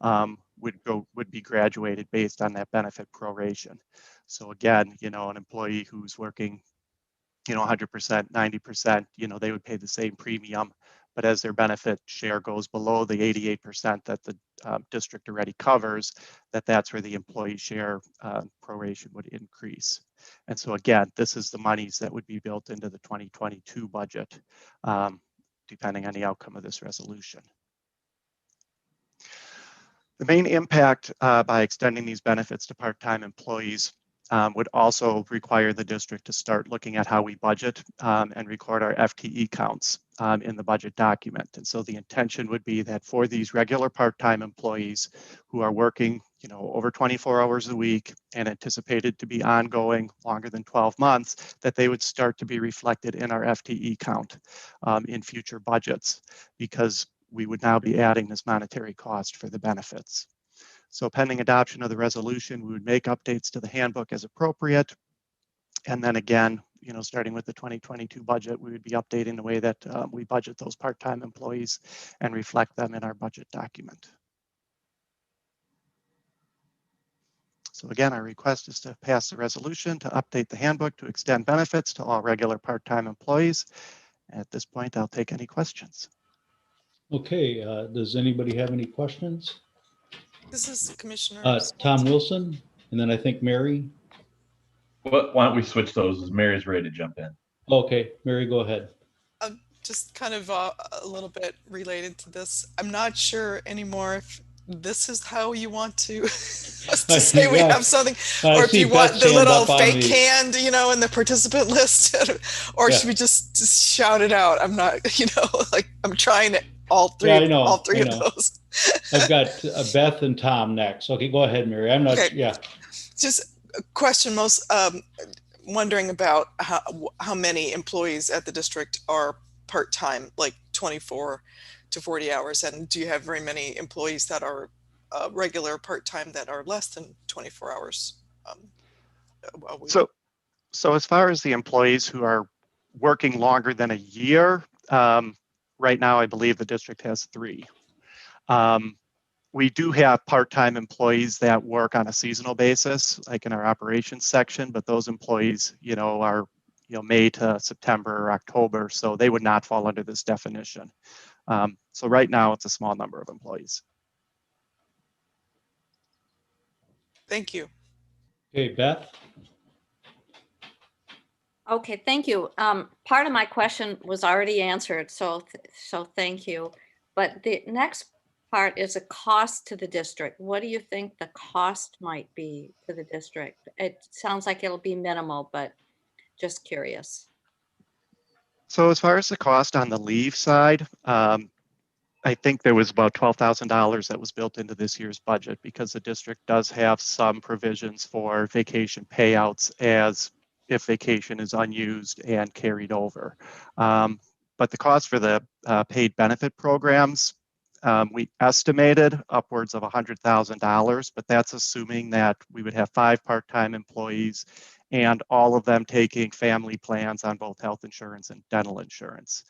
S17: would be graduated based on that benefit proration. So again, an employee who's working 100%, 90%, they would pay the same premium. But as their benefit share goes below the 88% that the district already covers, that's where the employee share proration would increase. And so again, this is the monies that would be built into the 2022 budget, depending on the outcome of this resolution. The main impact by extending these benefits to part-time employees would also require the district to start looking at how we budget and record our FTE counts in the budget document. And so the intention would be that for these regular part-time employees who are working, over 24 hours a week and anticipated to be ongoing longer than 12 months, that they would start to be reflected in our FTE count in future budgets, because we would now be adding this monetary cost for the benefits. So pending adoption of the resolution, we would make updates to the handbook as appropriate. And then again, starting with the 2022 budget, we would be updating the way that we budget those part-time employees and reflect them in our budget document. So again, our request is to pass the resolution to update the handbook to extend benefits to all regular part-time employees. At this point, I'll take any questions.
S8: Okay, does anybody have any questions?
S5: This is Commissioner.
S8: Tom Wilson, and then I think Mary.
S2: Why don't we switch those as Mary's ready to jump in?
S8: Okay, Mary, go ahead.
S5: Just kind of a little bit related to this. I'm not sure anymore if this is how you want to, say we have something, or if you want the little fake hand, in the participant list, or should we just shout it out? I'm not, like I'm trying to all three of those.
S8: I've got Beth and Tom next. Okay, go ahead, Mary. I'm not,
S5: Just a question, wondering about how many employees at the district are part-time, like 24 to 40 hours, and do you have very many employees that are regular part-time that are less than 24 hours a week?
S17: So as far as the employees who are working longer than a year, right now I believe the district has 3. We do have part-time employees that work on a seasonal basis, like in our operations section, but those employees, are May to September or October, so they would not fall under this definition. So right now it's a small number of employees.
S5: Thank you.
S8: Okay, Beth.
S6: Okay, thank you. Part of my question was already answered, so thank you. But the next part is a cost to the district. What do you think the cost might be to the district? It sounds like it'll be minimal, but just curious.
S17: So as far as the cost on the leave side, I think there was about $12,000 that was built into this year's budget, because the district does have some provisions for vacation payouts as if vacation is unused and carried over. But the cost for the paid benefit programs, we estimated upwards of $100,000, but that's assuming that we would have 5 part-time employees and all of them taking family plans on both health insurance and dental insurance.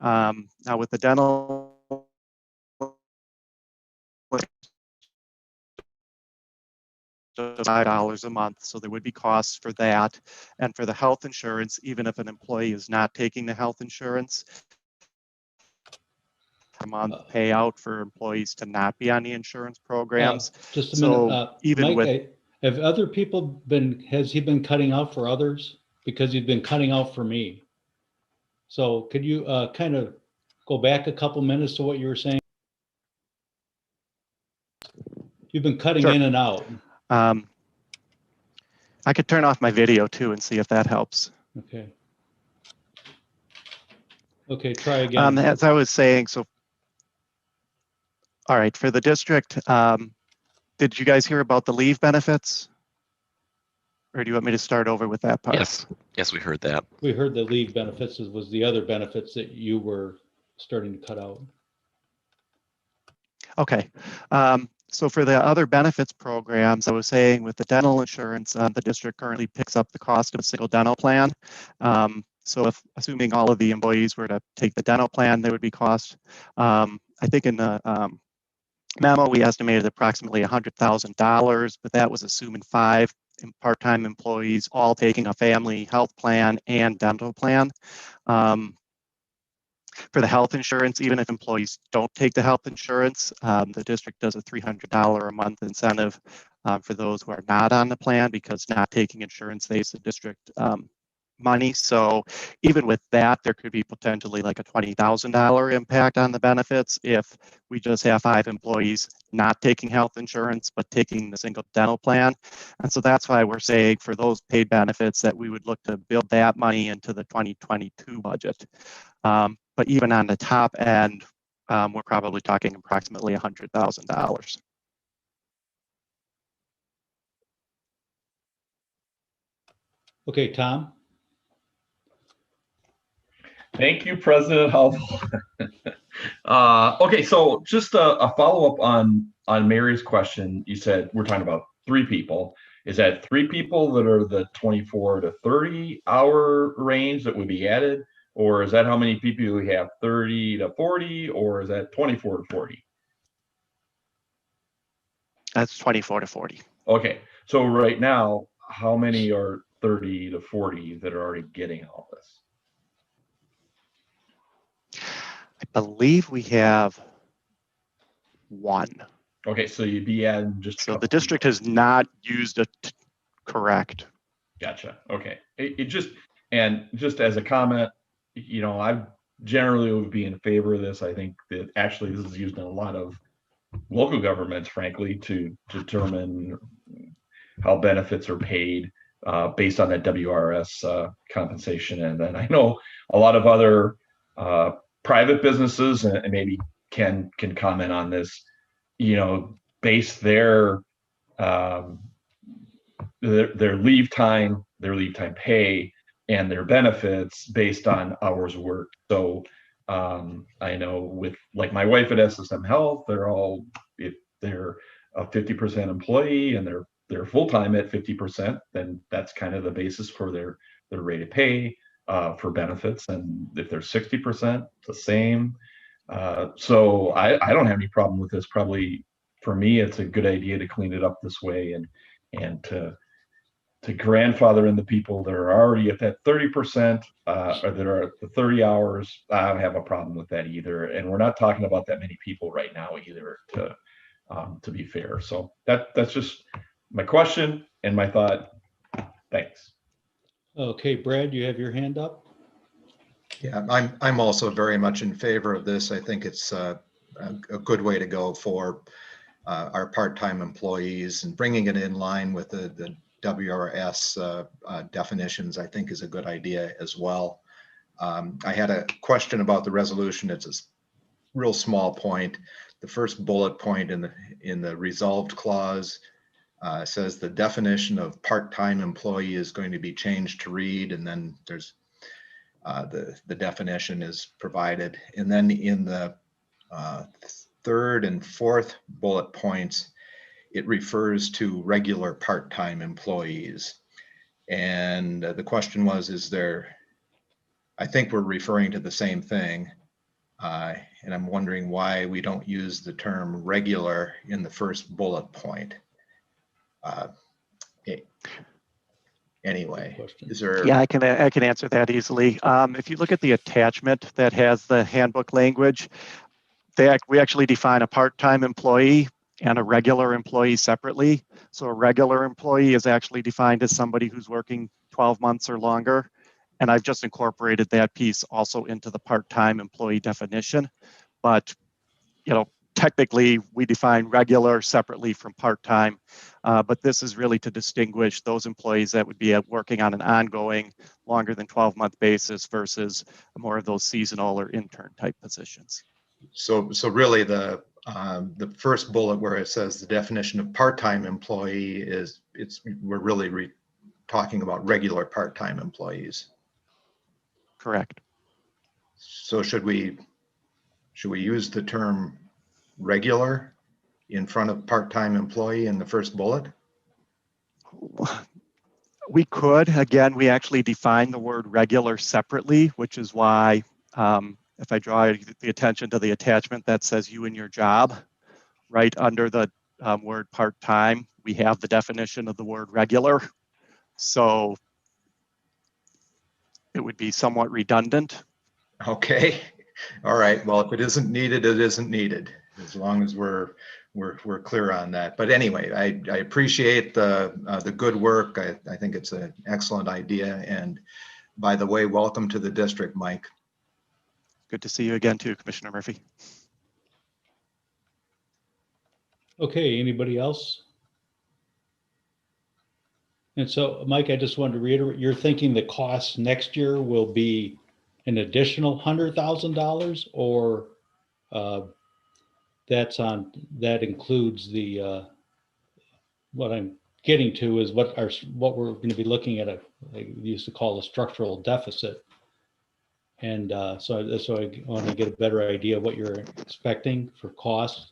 S17: Now with the dental, $5 a month, so there would be costs for that. And for the health insurance, even if an employee is not taking the health insurance, a month payout for employees to not be on the insurance programs.
S8: Just a minute,
S17: even
S8: Mike,
S17: with,
S8: Have other people has he been cutting out for others? Because he's been cutting out for me. So could you kind of go back a couple minutes to what you were saying? You've been cutting
S17: Sure.
S8: in and out.
S17: I could turn off my video too and see if that helps.
S8: Okay. Okay, try again.
S17: As I was saying, so, all right, for the district, did you guys hear about the leave benefits? Or do you want me to start over with that part?
S10: Yes, we heard that.
S8: We heard the leave benefits was the other benefits that you were starting to cut out.
S17: Okay. So for the other benefits programs, I was saying with the dental insurance, the district currently picks up the cost of a single dental plan. So if assuming all of the employees were to take the dental plan, there would be cost. I think in the memo, we estimated approximately $100,000, but that was assuming 5 part-time employees all taking a family health plan and dental plan. For the health insurance, even if employees don't take the health insurance, the district does a $300 a month incentive for those who are not on the plan, because not taking insurance saves the district money. So even with that, there could be potentially like a $20,000 impact on the benefits if we just have 5 employees not taking health insurance, but taking the single dental plan. And so that's why we're saying for those paid benefits that we would look to build that money into the 2022 budget. But even on the top end, we're probably talking approximately $100,000.
S8: Okay, Tom.
S2: Thank you, President Hubble. Okay, so just a follow-up on Mary's question. You said we're talking about 3 people. Is that 3 people that are the 24 to 30 hour range that would be added? Or is that how many people we have, 30 to 40, or is that 24 to 40?
S17: That's 24 to 40.
S2: Okay, so right now, how many are 30 to 40 that are already getting all this?
S17: I believe we have 1.
S2: Okay, so you'd be adding just.
S17: So the district has not used it correct.
S2: Gotcha. Okay. It just as a comment, you know, I generally would be in favor of this. I think that actually this is used in a lot of local governments, frankly, to determine how benefits are paid based on that WRS compensation. And then I know a lot of other private businesses, and maybe can comment on this, you know, base their leave time pay and their benefits based on hours worked. So I know with like my wife at SSM Health, they're all, if they're a 50% employee and they're full-time at 50%, then that's kind of the basis for their rate of pay for benefits. And if they're 60%, the same. So I don't have any problem with this. Probably for me, it's a good idea to clean it up this way and to grandfather in the people that are already at that 30% or that are at the 30 hours. I don't have a problem with that either. And we're not talking about that many people right now either, to be fair. So that's just my question and my thought. Thanks.
S8: Okay, Brad, you have your hand up.
S9: Yeah, I'm also very much in favor of this. I think it's a good way to go for our part-time employees, and bringing it in line with the WRS definitions, I think, is a good idea as well. I had a question about the resolution. It's a real small point. The first bullet point in the resolved clause says the definition of part-time employee is going to be changed to read, and then there's the definition is provided. And then in the third and fourth bullet points, it refers to regular part-time employees. And the question was, I think we're referring to the same thing. And I'm wondering why we don't use the term regular in the first bullet point. Anyway, is there?
S17: Yeah, I can answer that easily. If you look at the attachment that has the handbook language, we actually define a part-time employee and a regular employee separately. So a regular employee is actually defined as somebody who's working 12 months or longer. And I've just incorporated that piece also into the part-time employee definition. But, technically we define regular separately from part-time, but this is really to distinguish those employees that would be working on an ongoing longer than 12-month basis versus more of those seasonal or intern type positions.
S9: So really the first bullet where it says the definition of part-time employee we're really talking about regular part-time employees.
S17: Correct.
S9: So should we use the term regular in front of part-time employee in the first bullet?
S17: We could. Again, we actually define the word regular separately, which is why if I draw the attention to the attachment that says you and your job, right under the word part-time, we have the definition of the word regular. So it would be somewhat redundant.
S9: Okay. All right. Well, if it isn't needed, it isn't needed, as long as we're clear on that. But anyway, I appreciate the good work. I think it's an excellent idea. And by the way, welcome to the district, Mike.
S17: Good to see you again too, Commissioner Murphy.
S8: Okay, anybody else? And so, Mike, I just wanted to reiterate, you're thinking the cost next year will be an additional $100,000, or that includes the what I'm getting to is what we're going to be looking at, they used to call a structural deficit. And so I want to get a better idea of what you're expecting for costs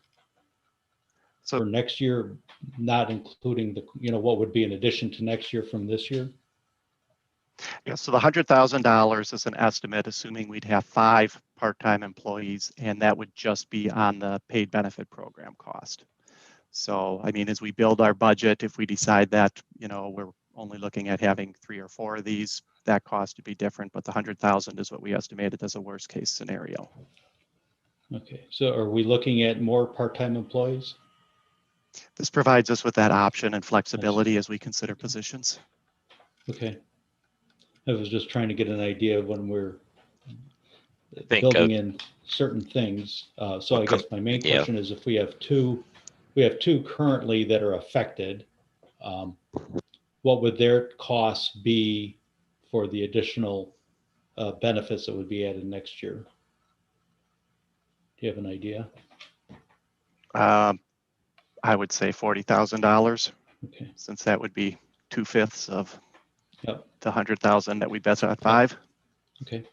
S8: for next year, not including what would be in addition to next year from this year.
S17: Yeah, so the $100,000 is an estimate, assuming we'd have 5 part-time employees, and that would just be on the paid benefit program cost. So, I mean, as we build our budget, if we decide that, we're only looking at having 3 or 4 of these, that cost would be different, but the 100,000 is what we estimated as a worst case scenario.
S8: Okay, so are we looking at more part-time employees?
S17: This provides us with that option and flexibility as we consider positions.
S8: Okay. I was just trying to get an idea of when we're building in certain things. So I guess my main question is, if we have two currently that are affected, what would their costs be for the additional benefits that would be added next year? Do you have an idea?
S17: I would say $40,000.
S8: Okay.
S17: Since that would be 2/5 of
S8: the
S17: 100,000 that we bet at 5.
S8: Okay.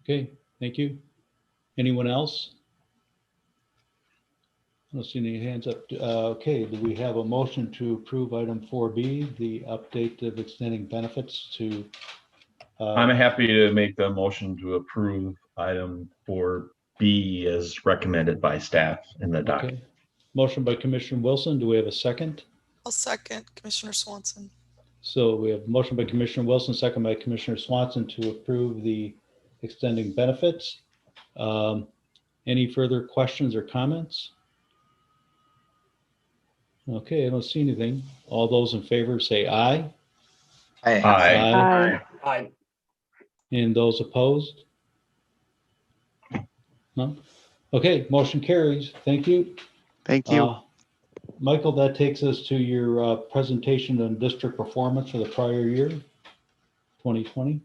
S8: Okay, thank you. Anyone else? I don't see any hands up. Okay, do we have a motion to approve item 4B, the update of extending benefits to?
S2: I'm happy to make the motion to approve item 4B as recommended by staff in the doc.
S8: Okay. Motion by Commissioner Wilson. Do we have a second?
S5: I'll second Commissioner Swanson.
S8: So we have motion by Commissioner Wilson, second by Commissioner Swanson to approve the extending benefits. Any further questions or comments? Okay, I don't see anything. All those in favor say aye.
S9: Aye.
S2: Aye.
S11: Aye.
S8: And those opposed? No? Okay, motion carries. Thank you.
S17: Thank you.
S8: Michael, that takes us to your presentation on district performance for the prior year, 2020.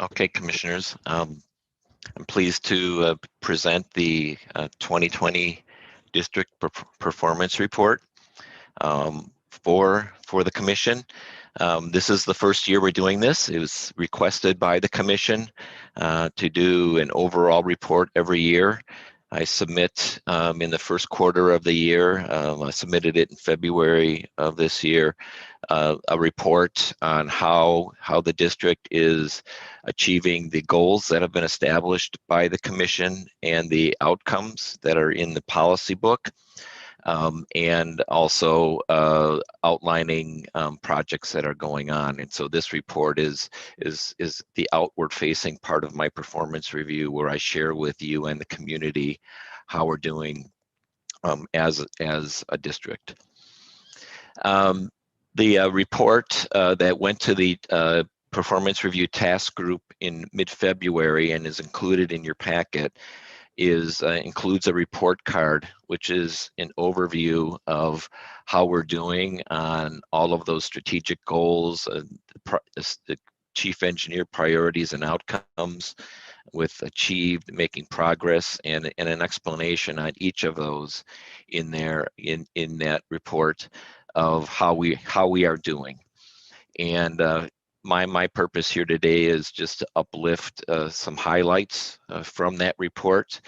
S10: Okay, commissioners, I'm pleased to present the 2020 district performance report for the commission. This is the first year we're doing this. It was requested by the commission to do an overall report every year. I submit in the first quarter of the year, I submitted it in February of this year, a report on how the district is achieving the goals that have been established by the commission and the outcomes that are in the policy book. and also outlining projects that are going on. And so this report is the outward-facing part of my performance review, where I share with you and the community how we're doing as a district. The report that went to the performance review task group in mid-February and is included in your packet includes a report card, which is an overview of how we're doing on all of those strategic goals, the chief engineer priorities and outcomes with achieved, making progress, and an explanation on each of those in there in that report of how we are doing. And my purpose here today is just to uplift some highlights from that report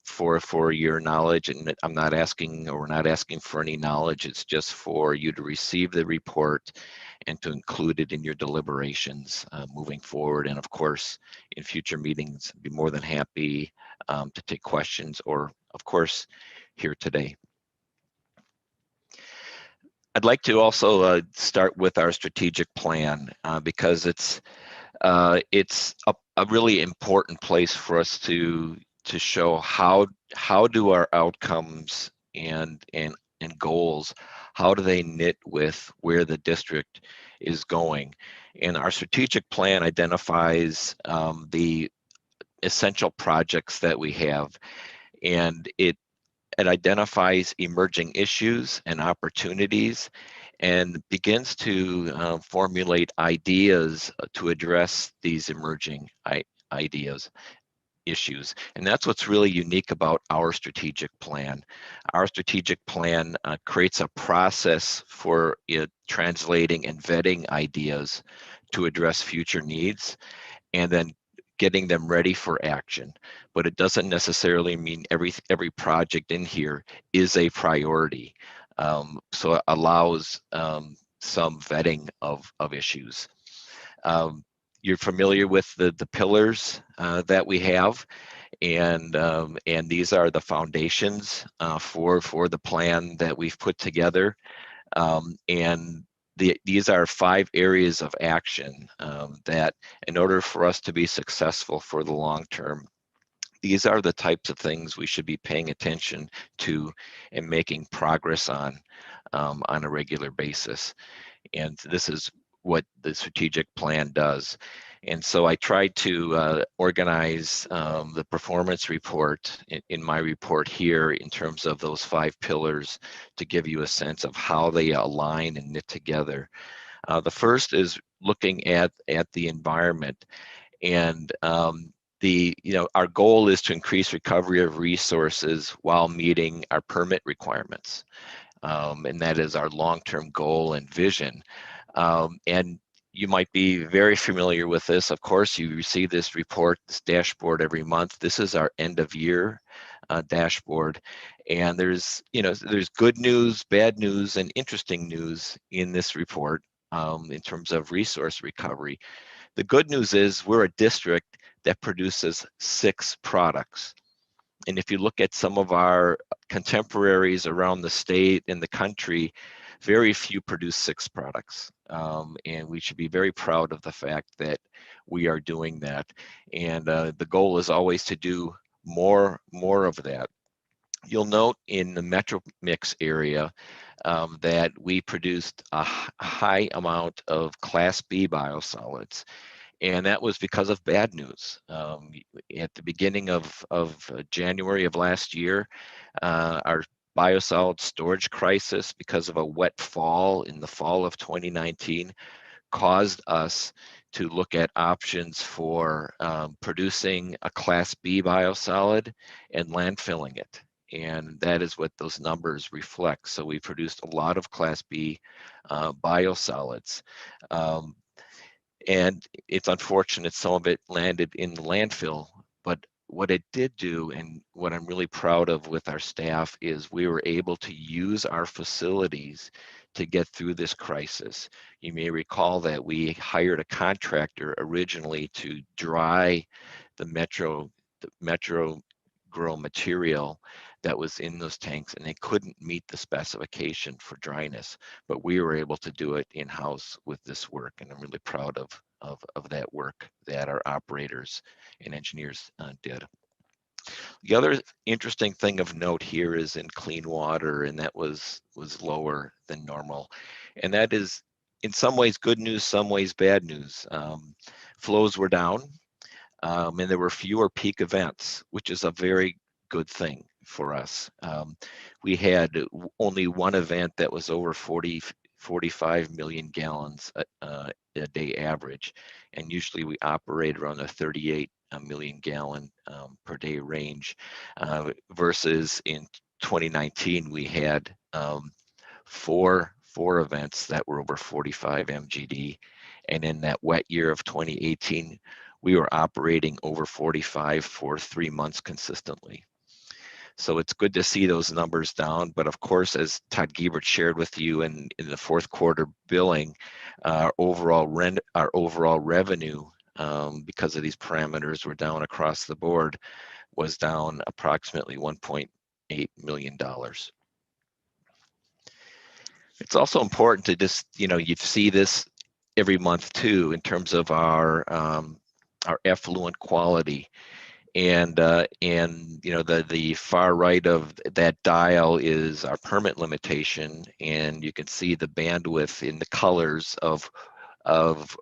S10: for your knowledge. And I'm not asking, or we're not asking for any knowledge. It's just for you to receive the report and to include it in your deliberations moving forward. And of course, in future meetings, I'd be more than happy to take questions, or of course, here today. I'd like to also start with our strategic plan because it's a really important place for us to show how do our outcomes and goals, how do they knit with where the district is going. And our strategic plan identifies the essential projects that we have, and it identifies emerging issues and opportunities and begins to formulate ideas to address these emerging issues. And that's what's really unique about our strategic plan. Our strategic plan creates a process for translating and vetting ideas to address future needs, and then getting them ready for action. But it doesn't necessarily mean every project in here is a priority. So it allows some vetting of issues. You're familiar with the pillars that we have, and these are the foundations for the plan that we've put together. And these are 5 areas of action that, in order for us to be successful for the long term, these are the types of things we should be paying attention to and making progress on a regular basis. And this is what the strategic plan does. And so I tried to organize the performance report in my report here in terms of those 5 pillars to give you a sense of how they align and knit together. The first is looking at the environment, and our goal is to increase recovery of resources while meeting our permit requirements. And that is our long-term goal and vision. And you might be very familiar with this. Of course, you receive this report, this dashboard every month. This is our end of year dashboard. And there's good news, bad news, and interesting news in this report in terms of resource recovery. The good news is we're a district that produces 6 products. And if you look at some of our contemporaries around the state and the country, very few produce 6 products. And we should be very proud of the fact that we are doing that. And the goal is always to do more of that. You'll note in the Metro Mix area that we produced a high amount of Class B biosolids. And that was because of bad news. At the beginning of January of last year, our biosolid storage crisis, because of a wet fall in the fall of 2019, caused us to look at options for producing a Class B biosolid and landfilling it. And that is what those numbers reflect. So we produced a lot of Class B biosolids. And it's unfortunate some of it landed in the landfill, but what it did do, and what I'm really proud of with our staff, is we were able to use our facilities to get through this crisis. You may recall that we hired a contractor originally to dry the Metrogro Metrogro material that was in those tanks, and they couldn't meet the specification for dryness, but we were able to do it in-house with this work, and I'm really proud of that work that our operators and engineers did. The other interesting thing of note here is in clean water, and that was lower than normal. And that is in some ways good news, some ways bad news. Flows were down, and there were fewer peak events, which is a very good thing for us. We had only one event that was over 45 million gallons a day average, and usually we operate around a 38 million gallon per day range, versus in 2019 we had four events that were over 45 mgd, and in that wet year of 2018 we were operating over 45 for 3 months consistently. So it's good to see those numbers down, but of course, as Todd Giebert shared with you in the fourth quarter billing, our overall revenue, because of these parameters, were down across the board, was down approximately $1.8 million. It's also important to just, you see this every month too, in terms of our effluent quality. And the far right of that dial is our permit limitation, and you can see the bandwidth in the colors of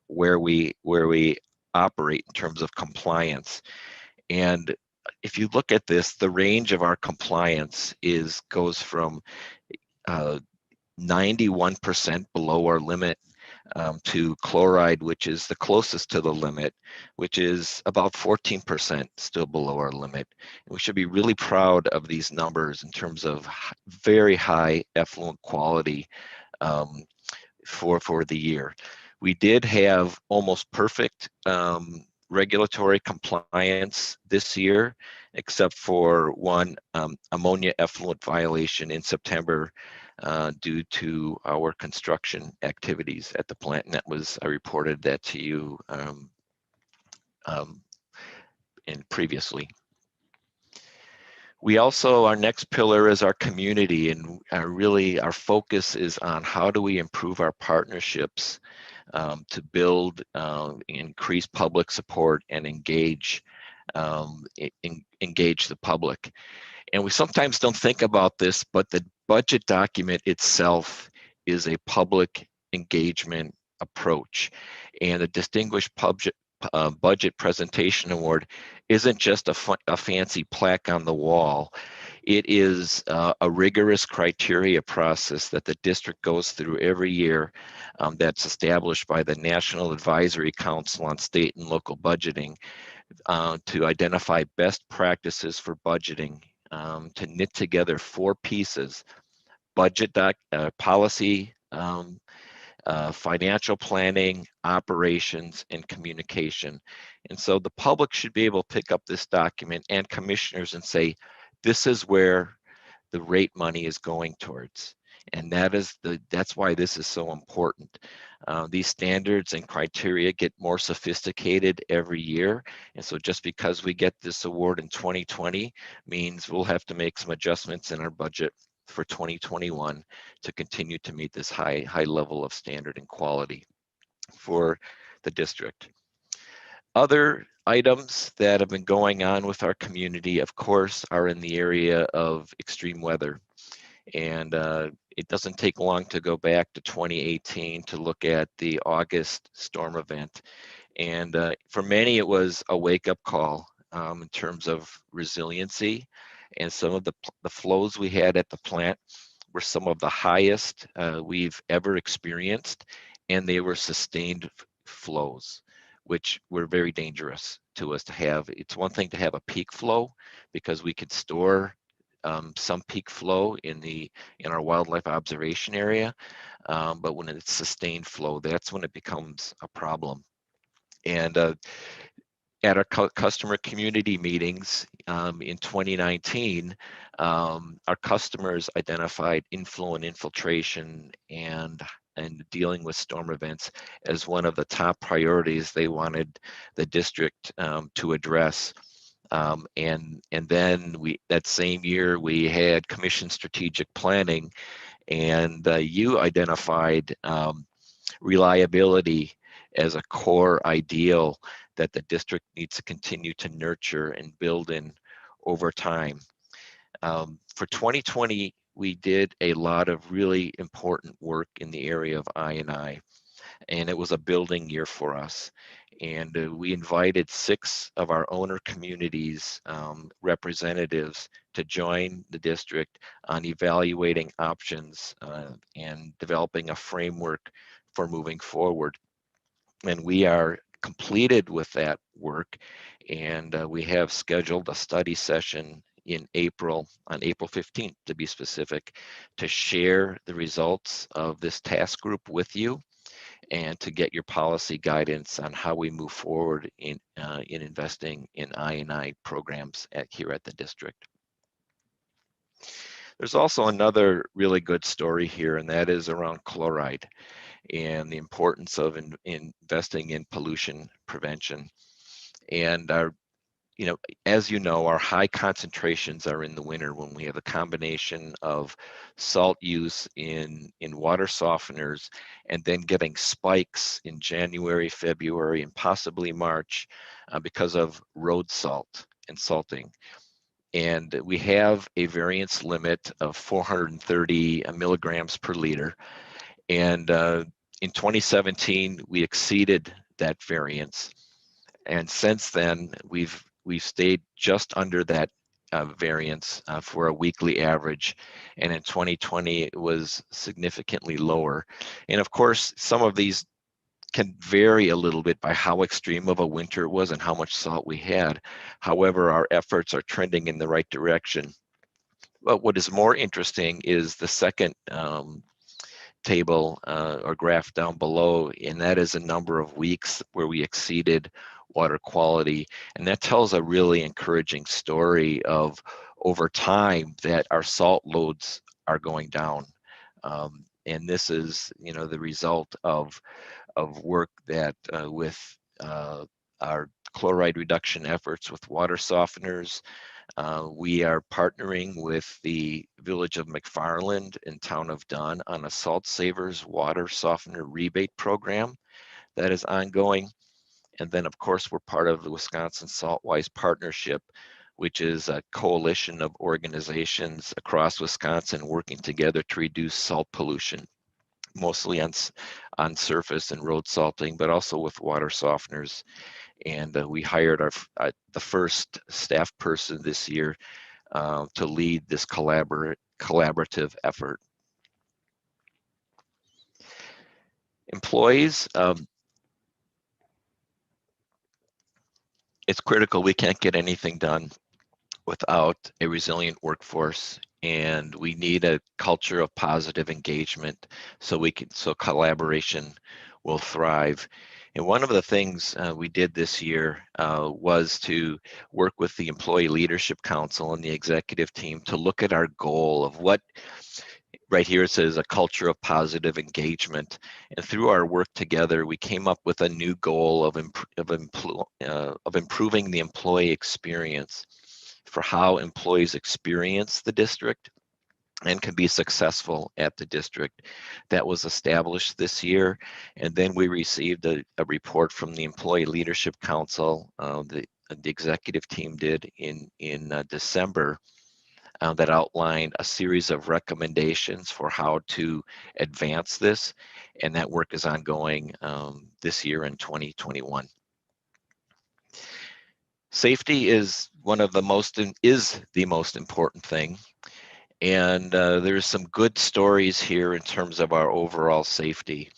S10: where we operate in terms of compliance. And if you look at this, the range of our compliance goes from 91% below our limit, to chloride, which is the closest to the limit, which is about 14% still below our limit. And we should be really proud of these numbers in terms of very high effluent quality for the year. We did have almost perfect regulatory compliance this year, except for one ammonia effluent violation in September, due to our construction activities at the plant, and I reported that to you previously. We also, our next pillar is our community, and really our focus is on how do we improve our partnerships to build, increase public support, and engage the public. And we sometimes don't think about this, but the budget document itself is a public engagement approach. And the Distinguished Budget Presentation Award isn't just a fancy plaque on the wall. It is a rigorous criteria process that the district goes through every year, that's established by the National Advisory Council on State and Local Budgeting, to identify best practices for budgeting, to knit together 4 pieces: budget policy, financial planning, operations, and communication. And so the public should be able to pick up this document, and commissioners, and say, this is where the rate money is going towards. And that's why this is so important. These standards and criteria get more sophisticated every year. And so just because we get this award in 2020 means we'll have to make some adjustments in our budget for 2021 to continue to meet this high level of standard and quality for the district. Other items that have been going on with our community, of course, are in the area of extreme weather. And it doesn't take long to go back to 2018 to look at the August storm event. And for many, it was a wake-up call in terms of resiliency. And some of the flows we had at the plant were some of the highest we've ever experienced, and they were sustained flows, which were very dangerous to us to have. It's one thing to have a peak flow, because we could store some peak flow in our wildlife observation area, but when it's sustained flow, that's when it becomes a problem. And at our customer community meetings in 2019, our customers identified inflow and infiltration and dealing with storm events as one of the top priorities they wanted the district to address. And then that same year we had commission strategic planning, and you identified reliability as a core ideal that the district needs to continue to nurture and build in over time. For 2020, we did a lot of really important work in the area of I&I, and it was a building year for us. And we invited 6 of our owner communities representatives to join the district on evaluating options and developing a framework for moving forward. And we are completed with that work, and we have scheduled a study session in April, on April 15th to be specific, to share the results of this task group with you and to get your policy guidance on how we move forward in investing in I&I programs here at the district. There's also another really good story here, and that is around chloride and the importance of investing in pollution prevention. And as you know, our high concentrations are in the winter when we have a combination of salt use in water softeners and then getting spikes in January, February, and possibly March because of road salt and salting. And we have a variance limit of 430 milligrams per liter. And in 2017, we exceeded that variance. And since then, we've stayed just under that variance for a weekly average. And in 2020, it was significantly lower. And of course, some of these can vary a little bit by how extreme of a winter it was and how much salt we had. However, our efforts are trending in the right direction. But what is more interesting is the second table or graph down below, and that is a number of weeks where we exceeded water quality. And that tells a really encouraging story of over time that our salt loads are going down. And this is, the result of work that with our chloride reduction efforts with water softeners. We are partnering with the Village of McFarland and Town of Dunn on a Salt Savers water softener rebate program that is ongoing. And then, of course, we're part of the Wisconsin Saltwise Partnership, which is a coalition of organizations across Wisconsin working together to reduce salt pollution, mostly on surface and road salting, but also with water softeners. And we hired the first staff person this year to lead this collaborative effort. Employees, it's critical. We can't get anything done without a resilient workforce, and we need a culture of positive engagement so collaboration will thrive. And one of the things we did this year was to work with the Employee Leadership Council and the executive team to look at our goal of what, right here it says a culture of positive engagement. And through our work together, we came up with a new goal of improving the employee experience for how employees experience the district and can be successful at the district. That was established this year. And then we received a report from the Employee Leadership Council, the executive team did in December, that outlined a series of recommendations for how to advance this. And that work is ongoing this year in 2021. Safety is the most important thing. And there's some good stories here in terms of our overall safety.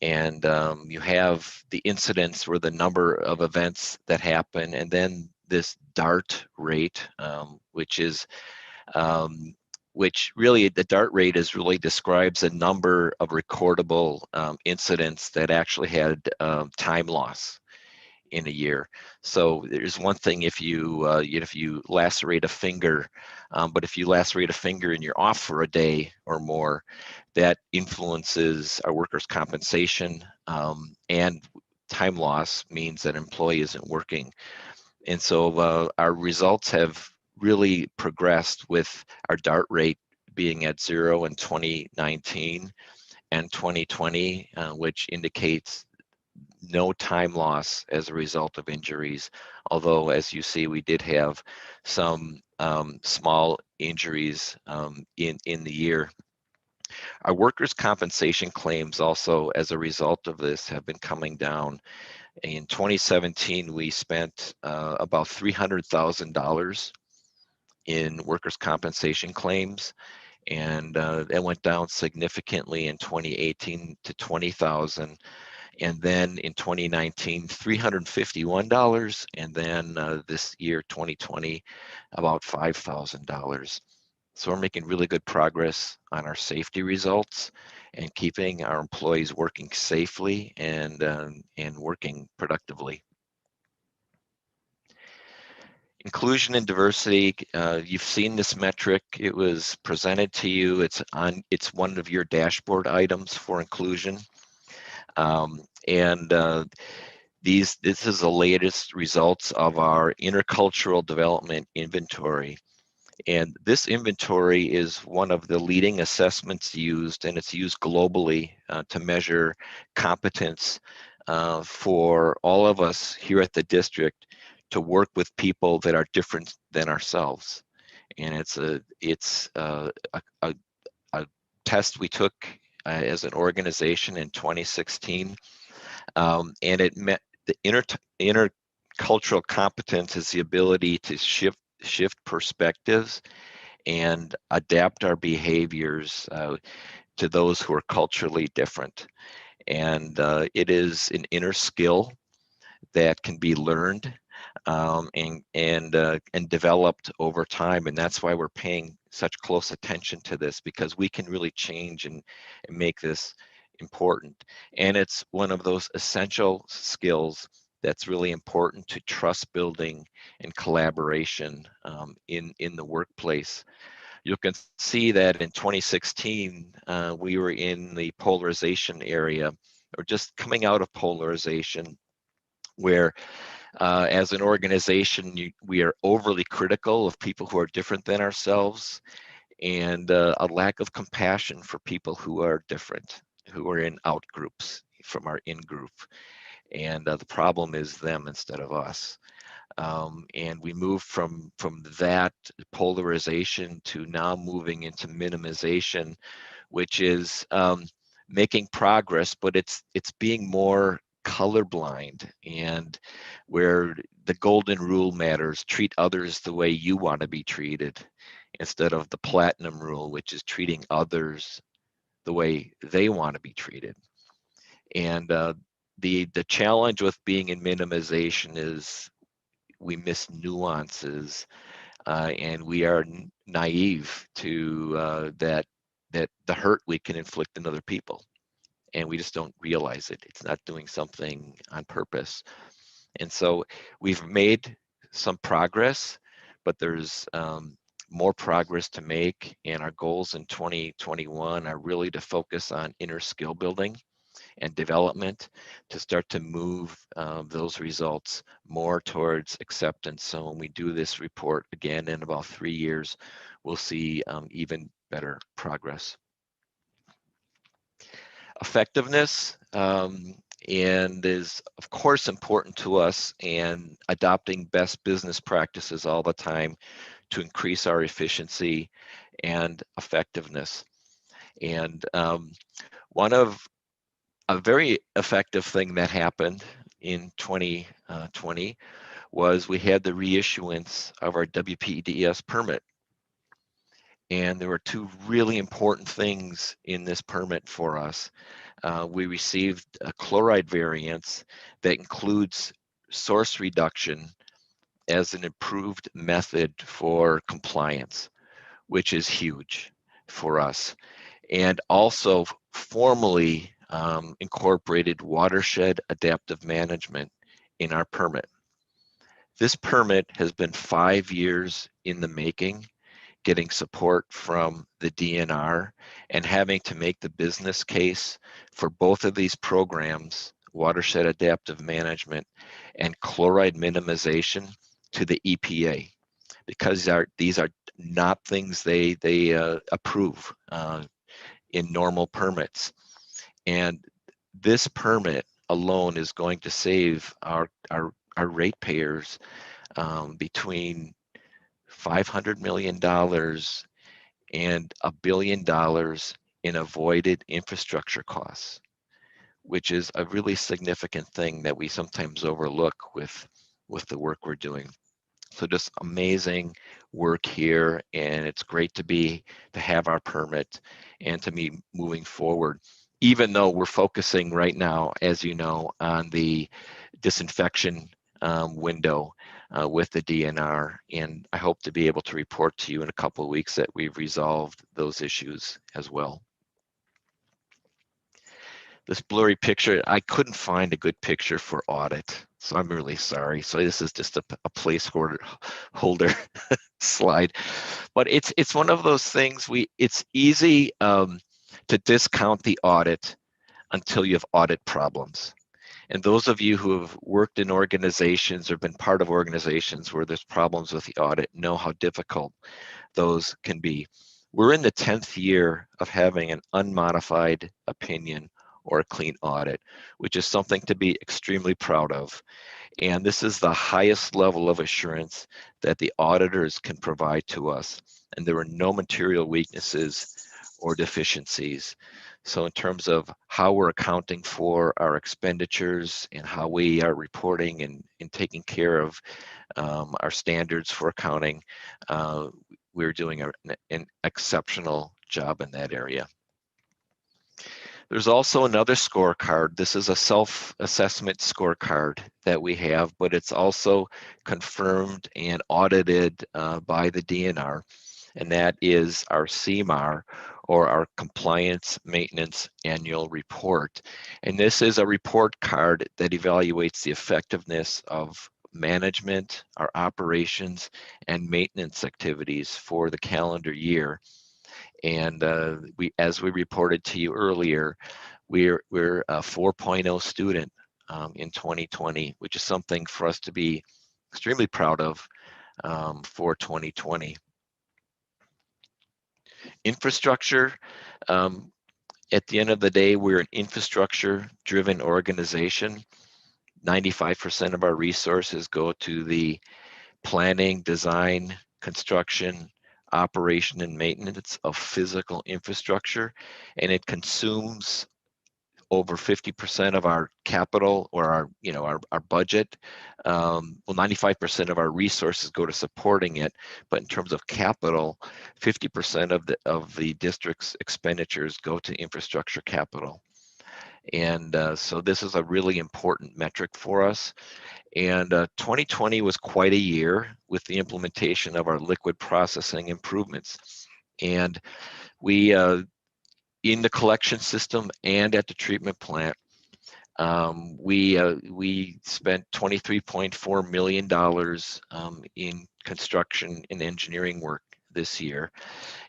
S10: And you have the incidents or the number of events that happen, and then this DART rate, which really the DART rate really describes a number of recordable incidents that actually had time loss in a year. So there's one thing if you lacerate a finger, but if you lacerate a finger and you're off for a day or more, that influences our workers' compensation, and time loss means that employee isn't working. And so our results have really progressed, with our DART rate being at 0 in 2019 and 2020, which indicates no time loss as a result of injuries. Although, as you see, we did have some small injuries in the year. Our workers' compensation claims also, as a result of this, have been coming down. In 2017, we spent about $300,000 in workers' compensation claims, and that went down significantly in 2018 to $20,000. And then in 2019, $351, and then this year, 2020, about $5,000. So we're making really good progress on our safety results and keeping our employees working safely and working productively. Inclusion and diversity, you've seen this metric. It was presented to you. It's one of your dashboard items for inclusion. This is the latest results of our intercultural development inventory. And this inventory is one of the leading assessments used, and it's used globally to measure competence for all of us here at the district to work with people that are different than ourselves. And it's a test we took as an organization in 2016, and it met the intercultural competence is the ability to shift perspectives and adapt our behaviors to those who are culturally different. And it is an inner skill that can be learned and developed over time. And that's why we're paying such close attention to this, because we can really change and make this important. And it's one of those essential skills that's really important to trust building and collaboration in the workplace. You can see that in 2016, we were in the polarization area, or just coming out of polarization, where as an organization, we are overly critical of people who are different than ourselves, and a lack of compassion for people who are different, who are in out groups from our in group. And the problem is them instead of us. And we move from that polarization to now moving into minimization, which is making progress, but it's being more colorblind, and where the golden rule matters: treat others the way you want to be treated, instead of the platinum rule, which is treating others the way they want to be treated. And the challenge with being in minimization is we miss nuances, and we are naive to that the hurt we can inflict on other people, and we just don't realize it. It's not doing something on purpose. And so we've made some progress, but there's more progress to make, and our goals in 2021 are really to focus on inner skill building and development to start to move those results more towards acceptance. So when we do this report again in about 3 years, we'll see even better progress. Effectiveness and is of course important to us, and adopting best business practices all the time to increase our efficiency and effectiveness. And one of a very effective thing that happened in 2020 was we had the reissuance of our WPDES permit. And there were two really important things in this permit for us. We received a chloride variance that includes source reduction as an improved method for compliance, which is huge for us. And also formally incorporated watershed adaptive management in our permit. This permit has been 5 years in the making, getting support from the DNR and having to make the business case for both of these programs, watershed adaptive management and chloride minimization, to the EPA, because these are not things they approve in normal permits. And this permit alone is going to save our ratepayers between $500 million and $1 billion in avoided infrastructure costs, which is a really significant thing that we sometimes overlook with the work we're doing. So just amazing work here, and it's great to have our permit and to be moving forward, even though we're focusing right now, as you know, on the disinfection window with the DNR. And I hope to be able to report to you in a couple of weeks that we've resolved those issues as well. This blurry picture, I couldn't find a good picture for audit, so I'm really sorry. So this is just a placeholder slide, but it's one of those things. It's easy to discount the audit until you have audit problems. And those of you who have worked in organizations or been part of organizations where there's problems with the audit know how difficult those can be. We're in the 10th year of having an unmodified opinion or a clean audit, which is something to be extremely proud of. And this is the highest level of assurance that the auditors can provide to us. And there are no material weaknesses or deficiencies. So in terms of how we're accounting for our expenditures and how we are reporting and taking care of our standards for accounting, we're doing an exceptional job in that area. There's also another scorecard. This is a self-assessment scorecard that we have, but it's also confirmed and audited by the DNR, and that is our CMAR, or our Compliance Maintenance Annual Report. And this is a report card that evaluates the effectiveness of management, our operations, and maintenance activities for the calendar year. And as we reported to you earlier, we're a 4.0 student in 2020, which is something for us to be extremely proud of for 2020. Infrastructure, at the end of the day, we're an infrastructure-driven organization. 95% of our resources go to the planning, design, construction, operation, and maintenance of physical infrastructure, and it consumes over 50% of our capital, or our budget. Well, 95% of our resources go to supporting it, but in terms of capital, 50% of the district's expenditures go to infrastructure capital. And so this is a really important metric for us. And 2020 was quite a year with the implementation of our liquid processing improvements. And we, in the collection system and at the treatment plant, we spent $23.4 million in construction and engineering work this year.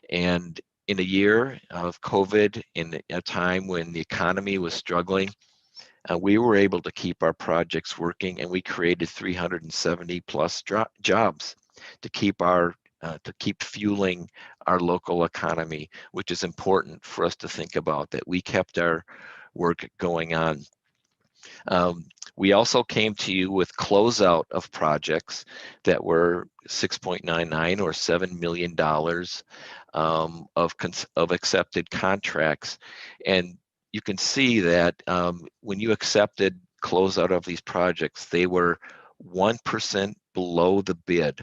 S10: And in a year of COVID, in a time when the economy was struggling, we were able to keep our projects working, and we created 370 plus jobs to keep fueling our local economy, which is important for us to think about, that we kept our work going on. We also came to you with closeout of projects that were 6.99 or $7 million of accepted contracts. And you can see that when you accepted closeout of these projects, they were 1% below the bid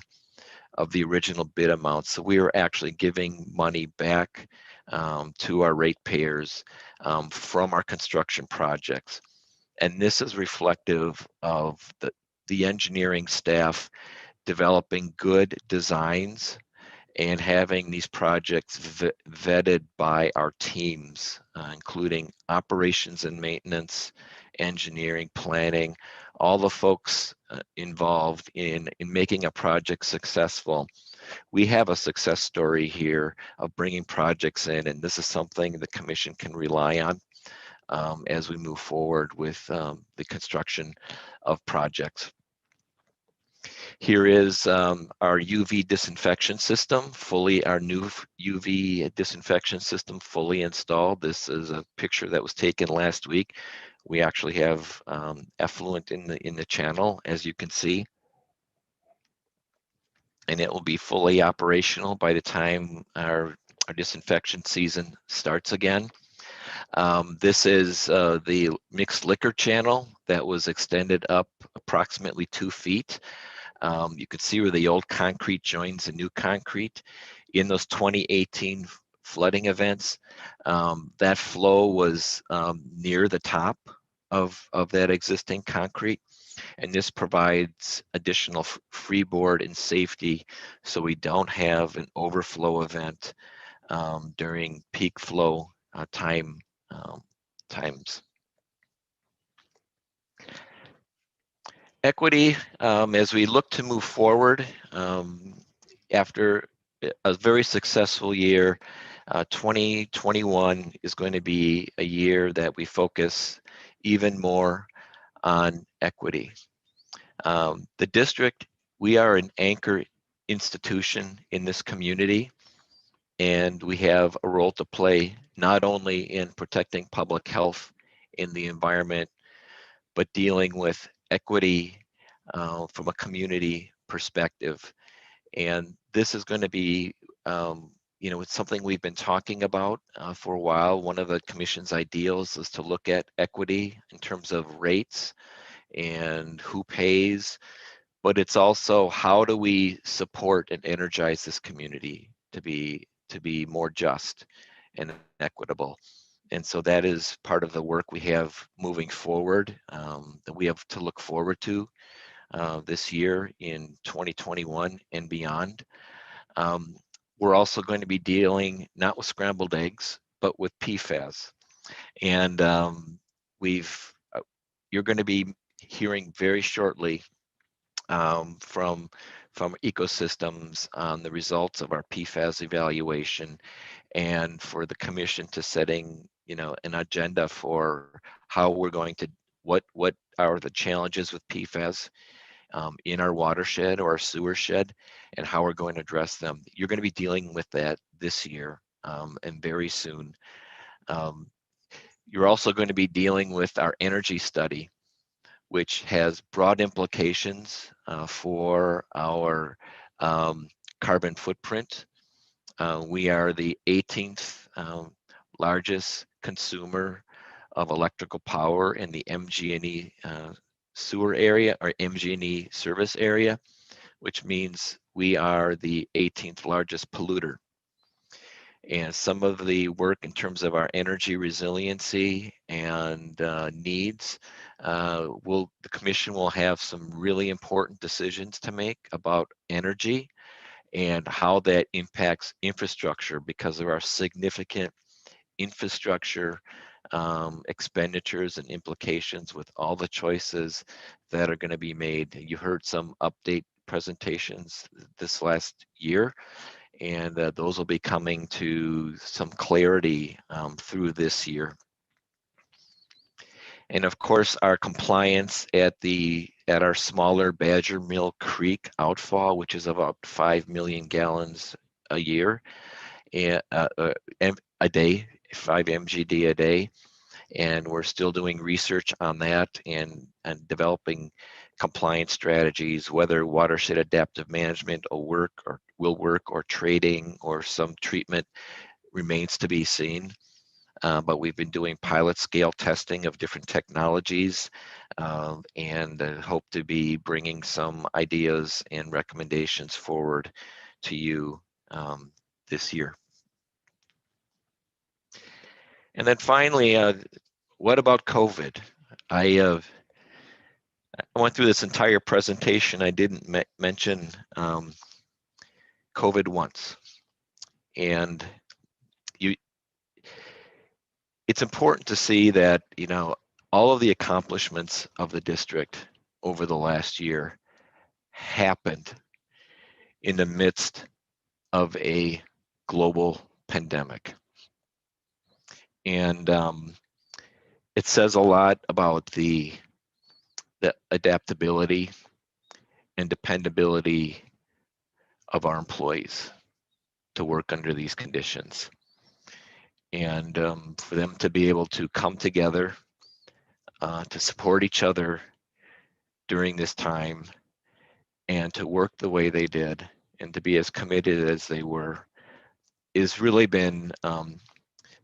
S10: of the original bid amount. So we were actually giving money back to our ratepayers from our construction projects. And this is reflective of the engineering staff developing good designs and having these projects vetted by our teams, including operations and maintenance, engineering, planning, all the folks involved in making a project successful. We have a success story here of bringing projects in, and this is something the commission can rely on as we move forward with the construction of projects. Here is our UV disinfection system, our new UV disinfection system fully installed. This is a picture that was taken last week. We actually have effluent in the channel, as you can see. And it will be fully operational by the time our disinfection season starts again. This is the mixed liquor channel that was extended up approximately 2 feet. You can see where the old concrete joins the new concrete. In those 2018 flooding events, that flow was near the top of that existing concrete. And this provides additional freeboard and safety so we don't have an overflow event during peak flow times. Equity, as we look to move forward after a very successful year, 2021 is going to be a year that we focus even more on equity. The district, we are an anchor institution in this community, and we have a role to play not only in protecting public health in the environment, but dealing with equity from a community perspective. And this is going to be, it's something we've been talking about for a while. One of the commission's ideals is to look at equity in terms of rates and who pays, but it's also how do we support and energize this community to be more just and equitable. And so that is part of the work we have moving forward, that we have to look forward to this year in 2021 and beyond. We're also going to be dealing not with scrambled eggs, but with PFAS. And you're going to be hearing very shortly from ecosystems on the results of our PFAS evaluation, and for the commission to setting an agenda for how we're going to what are the challenges with PFAS in our watershed or our sewer shed, and how we're going to address them. You're going to be dealing with that this year and very soon. You're also going to be dealing with our energy study, which has broad implications for our carbon footprint. We are the 18th largest consumer of electrical power in the MG&E sewer area or MG&E service area, which means we are the 18th largest polluter. And some of the work in terms of our energy resiliency and needs, the commission will have some really important decisions to make about energy and how that impacts infrastructure because of our significant infrastructure expenditures and implications with all the choices that are going to be made. You heard some update presentations this last year, and those will be coming to some clarity through this year. And of course, our compliance at our smaller Badger Mill Creek outfall, which is about 5 million gallons a year, and a day, 5 MGD a day. And we're still doing research on that and developing compliance strategies, whether watershed adaptive management will work or trading or some treatment remains to be seen. But we've been doing pilot scale testing of different technologies and hope to be bringing some ideas and recommendations forward to you this year. And then finally, what about COVID? I went through this entire presentation. I didn't mention COVID once. And it's important to see that, all of the accomplishments of the district over the last year happened in the midst of a global pandemic. And it says a lot about the adaptability and dependability of our employees to work under these conditions. And for them to be able to come together to support each other during this time and to work the way they did and to be as committed as they were is really been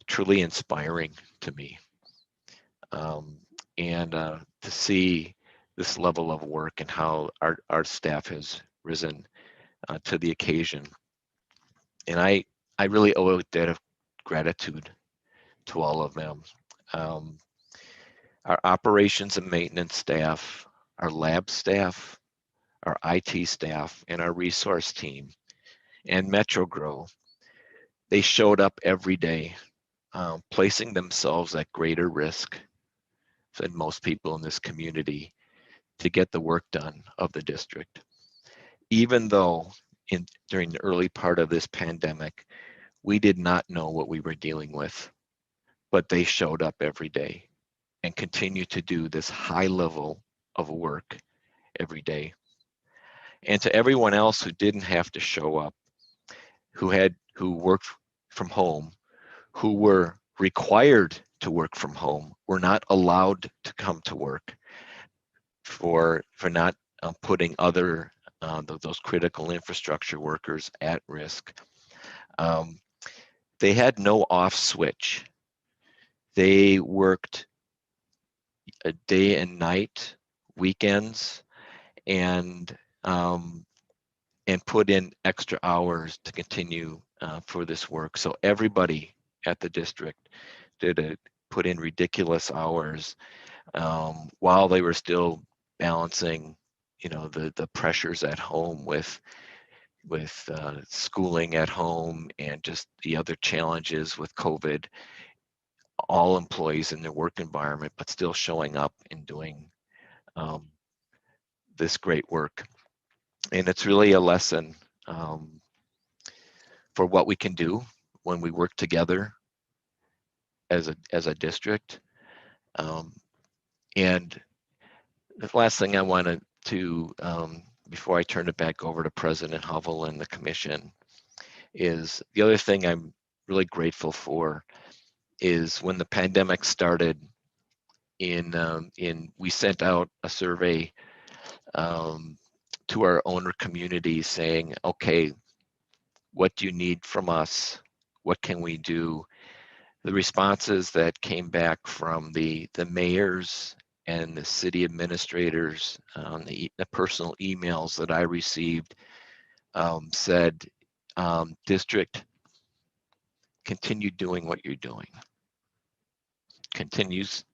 S10: truly inspiring to me. And to see this level of work and how our staff has risen to the occasion. And I really owe a debt of gratitude to all of them. Our operations and maintenance staff, our lab staff, our IT staff, and our resource team, and Metrogro, they showed up every day, placing themselves at greater risk than most people in this community to get the work done of the district. Even though during the early part of this pandemic, we did not know what we were dealing with, but they showed up every day and continue to do this high level of work every day. And to everyone else who didn't have to show up, who worked from home, who were required to work from home, were not allowed to come to work for not putting other those critical infrastructure workers at risk. They had no off switch. They worked a day and night, weekends, and put in extra hours to continue for this work. So everybody at the district put in ridiculous hours while they were still balancing, the pressures at home with schooling at home and just the other challenges with COVID. All employees in their work environment, but still showing up and doing this great work. And it's really a lesson for what we can do when we work together as a district. And the last thing I wanted to, before I turn it back over to President Hovell and the commission, is the other thing I'm really grateful for is when the pandemic started, we sent out a survey to our owner community saying, okay, what do you need from us? What can we do? The responses that came back from the mayors and the city administrators, the personal emails that I received said, district, continue doing what you're doing. Continues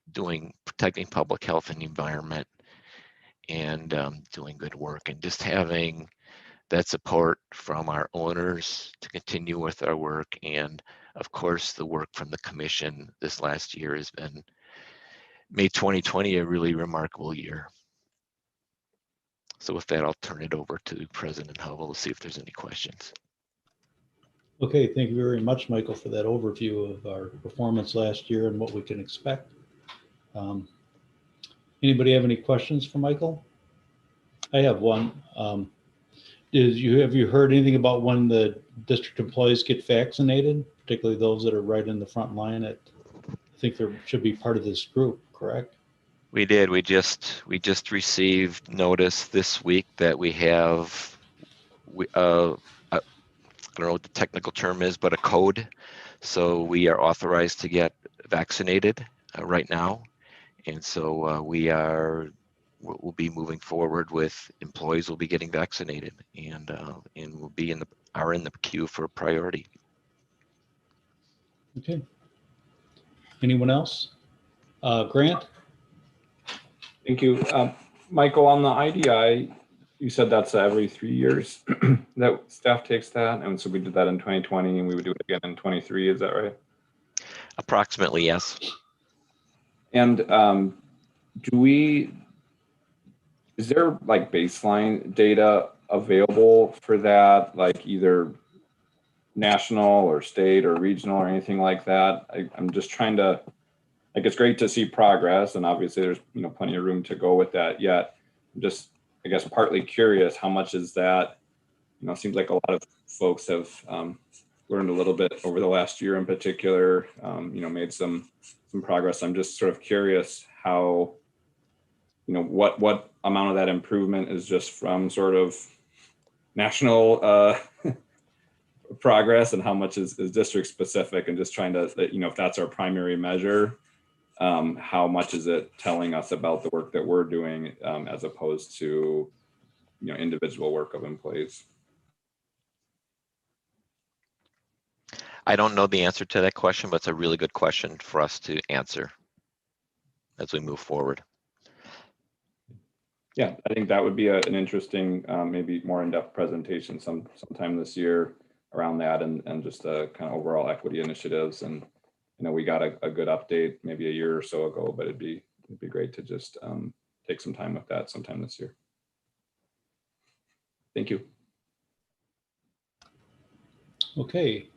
S10: protecting public health and the environment and doing good work, and just having that support from our owners to continue with our work. And of course, the work from the commission this last year has made 2020 a really remarkable year. So with that, I'll turn it over to President Hovell to see if there's any questions.
S8: Okay, thank you very much, Michael, for that overview of our performance last year and what we can expect. Anybody have any questions for Michael? I have one. Have you heard anything about when the district employees get vaccinated, particularly those that are right in the front line? I think they should be part of this group, correct?
S10: We did. We just received notice this week that we have, I don't know what the technical term is, but a code. So we are authorized to get vaccinated right now. And so we'll be moving forward with employees will be getting vaccinated and will be are in the queue for priority.
S8: Okay. Anyone else? Grant?
S13: Thank you. Michael, on the IDI, you said that's every 3 years that staff takes that. And so we did that in 2020 and we would do it again in 23. Is that right?
S10: Approximately, yes.
S13: And is there like baseline data available for that? Like either national or state or regional or anything like that? I'm just trying to, like, it's great to see progress and obviously there's, plenty of room to go with that yet. I'm just I guess, partly curious, how much is that? Seems like a lot of folks have learned a little bit over the last year in particular, made some progress. I'm just sort of curious how, what amount of that improvement is just from sort of national progress and how much is district specific, and just trying to, if that's our primary measure, how much is it telling us about the work that we're doing as opposed to, individual work of employees?
S10: I don't know the answer to that question, but it's a really good question for us to answer as we move forward.
S13: Yeah, I think that would be an interesting, maybe more in-depth presentation sometime this year around that, and just kind of overall equity initiatives. And we got a good update maybe a year or so ago, but it'd be great to just take some time with that sometime this year. Thank you.
S8: Okay.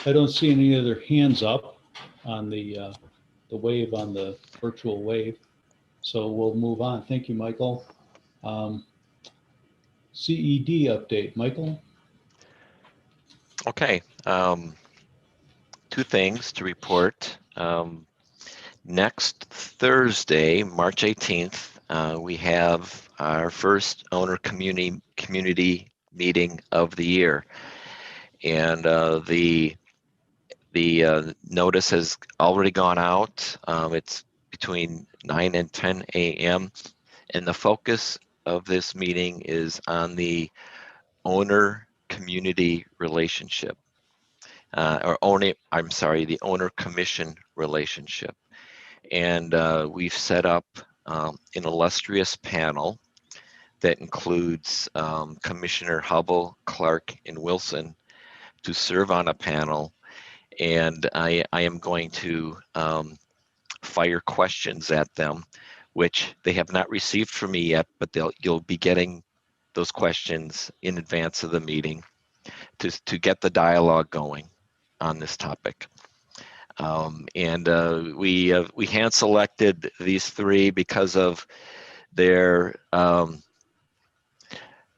S8: I don't see any other hands up on the wave, on the virtual wave. So we'll move on. Thank you, Michael. CED update, Michael.
S10: Okay. Two things to report. Next Thursday, March 18th, we have our first owner community meeting of the year. And the notice has already gone out. It's between 9 and 10 a.m. And the focus of this meeting is on the owner-community relationship, the owner-commission relationship. And we've set up an illustrious panel that includes Commissioner Hubble, Clark, and Wilson to serve on a panel. And I am going to fire questions at them, which they have not received from me yet, but you'll be getting those questions in advance of the meeting to get the dialogue going on this topic. We hand selected these three because of their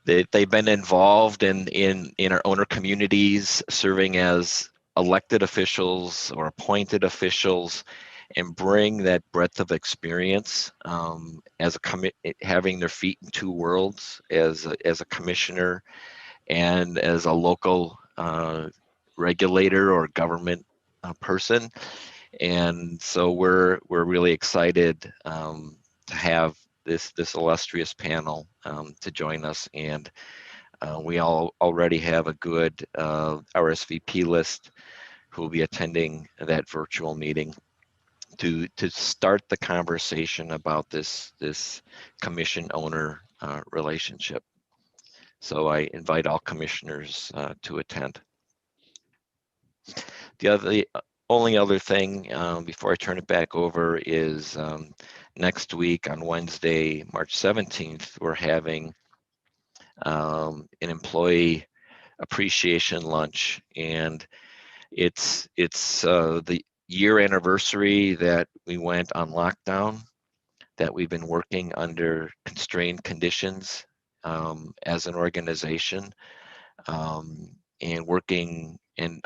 S10: they've been involved in our owner communities, serving as elected officials or appointed officials, and bring that breadth of experience as having their feet in two worlds as a commissioner and as a local regulator or government person. And so we're really excited to have this illustrious panel to join us. And we already have a good RSVP list who will be attending that virtual meeting to start the conversation about this commission owner relationship. So I invite all commissioners to attend. The only other thing before I turn it back over is next week on Wednesday, March 17th, we're having an employee appreciation lunch, and it's the year anniversary that we went on lockdown, that we've been working under constrained conditions as an organization, and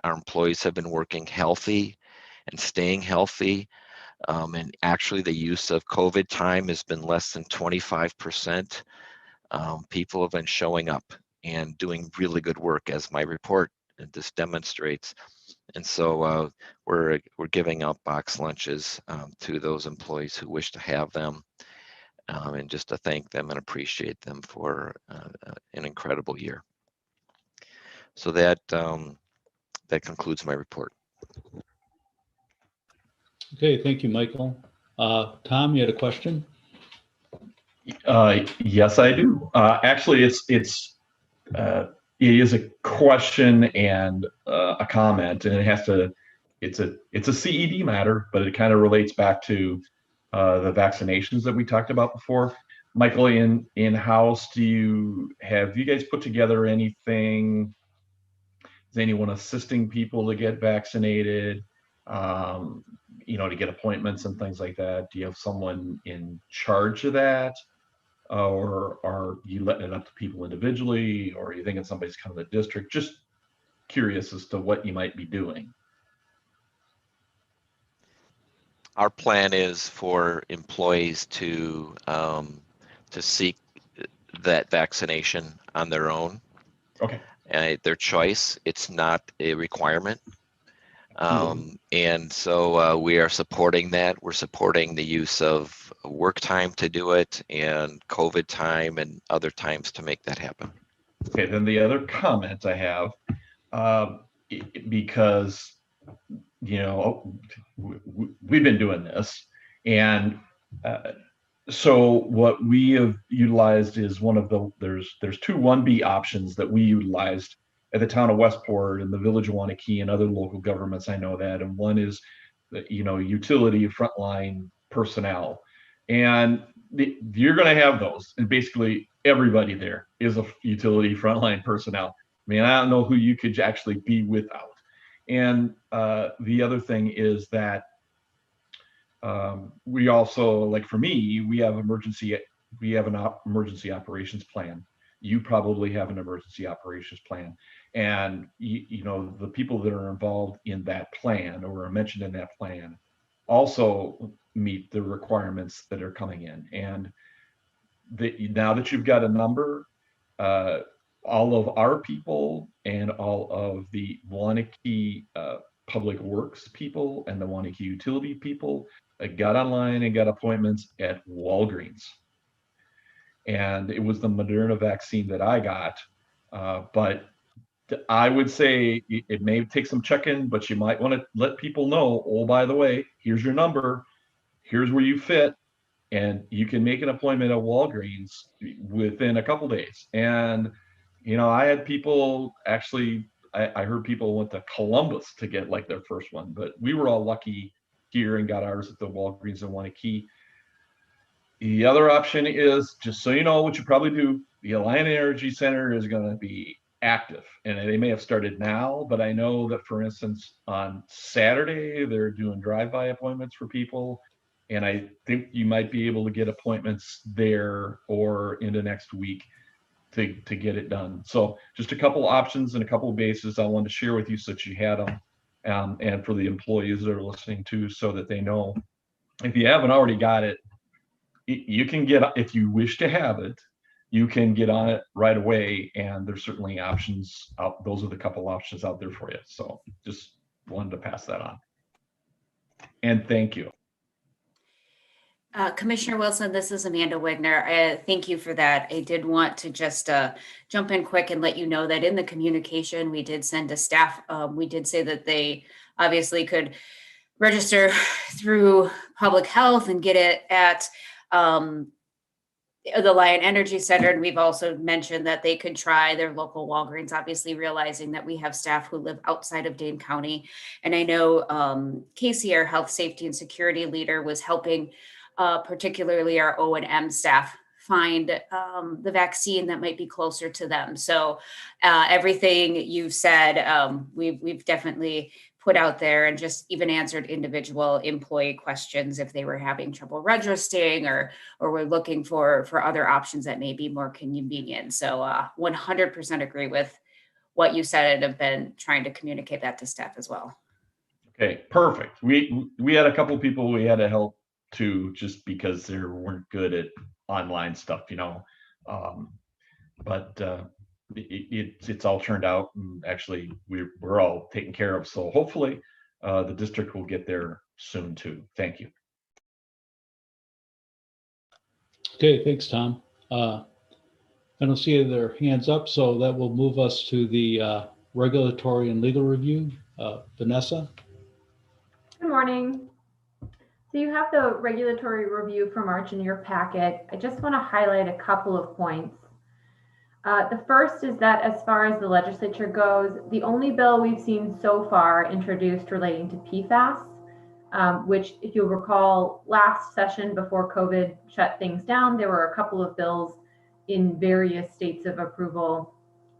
S10: our employees have been working healthy and staying healthy. And actually the use of COVID time has been less than 25%. People have been showing up and doing really good work, as my report just demonstrates. And so we're giving out box lunches to those employees who wish to have them, and just to thank them and appreciate them for an incredible year. So that concludes my report.
S8: Okay, thank you, Michael. Tom, you had a question?
S2: Yes, I do. Actually, it is a question and a comment, and it's a CED matter, but it kind of relates back to the vaccinations that we talked about before. Michael, in-house, have you guys put together anything? Is anyone assisting people to get vaccinated? To get appointments and things like that? Do you have someone in charge of that? or are you letting it up to people individually, or are you thinking somebody's coming to the district? Just curious as to what you might be doing.
S10: Our plan is for employees to seek that vaccination on their own.
S2: Okay.
S10: Their choice. It's not a requirement. And so we are supporting that. We're supporting the use of work time to do it and COVID time and other times to make that happen.
S2: Okay, then the other comment I have, because, you know, we've been doing this, and so what we have utilized is one of the, there's two 1B options that we utilized at the town of Westport and the village of Wanakee and other local governments. I know that. And one is, you know, utility frontline personnel. And you're going to have those. And basically everybody there is a utility frontline personnel. I mean, I don't know who you could actually be without. And the other thing is that we also, like for me, we have an emergency operations plan. You probably have an emergency operations plan. And you know, the people that are involved in that plan or are mentioned in that plan also meet the requirements that are coming in. And now that you've got a number, all of our people and all of the Wanakee Public Works people and the Wanakee utility people got online and got appointments at Walgreens. And it was the Moderna vaccine that I got, but I would say it may take some check-in, but you might want to let people know, oh, by the way, here's your number, here's where you fit, and you can make an appointment at Walgreens within a couple days. And, you know, I had people actually, I heard people went to Columbus to get like their first one, but we were all lucky here and got ours at the Walgreens in Wanakee. The other option is, just so you know what you probably do, the Alliant Energy Center is going to be active, and they may have started now, but I know that, for instance, on Saturday they're doing drive-by appointments for people, and I think you might be able to get appointments there or into next week to get it done. So just a couple options and a couple of bases I wanted to share with you so that you had them, and for the employees that are listening too, so that they know. If you haven't already got it, you can get, if you wish to have it, you can get on it right away, and there's certainly options out. Those are the couple options out there for you. So just wanted to pass that on. And thank you.
S12: Commissioner Wilson, this is Amanda Wigner. Thank you for that. I did want to just jump in quick and let you know that in the communication, we did send to staff. We did say that they obviously could register through public health and get it at the Alliant Energy Center. And we've also mentioned that they could try their local Walgreens, obviously realizing that we have staff who live outside of Dane County. And I know Casey, our health, safety, and security leader, was helping particularly our O&M staff find the vaccine that might be closer to them. So everything you've said, we've definitely put out there, and just even answered individual employee questions if they were having trouble registering or were looking for other options that may be more convenient. So 100% agree with what you said, and have been trying to communicate that to staff as well.
S2: Okay, perfect. We had a couple of people we had to help too, just because they weren't good at online stuff, you know. But it's all turned out, and actually we're all taken care of. So hopefully the district will get there soon too. Thank you.
S8: Okay, thanks, Tom. I don't see any other hands up, so that will move us to the regulatory and legal review. Vanessa?
S7: Good morning. So you have the regulatory review for March in your packet. I just want to highlight a couple of points. The first is that as far as the legislature goes, the only bill we've seen so far introduced relating to PFAS, which, if you'll recall, last session before COVID shut things down, there were a couple of bills in various states of approval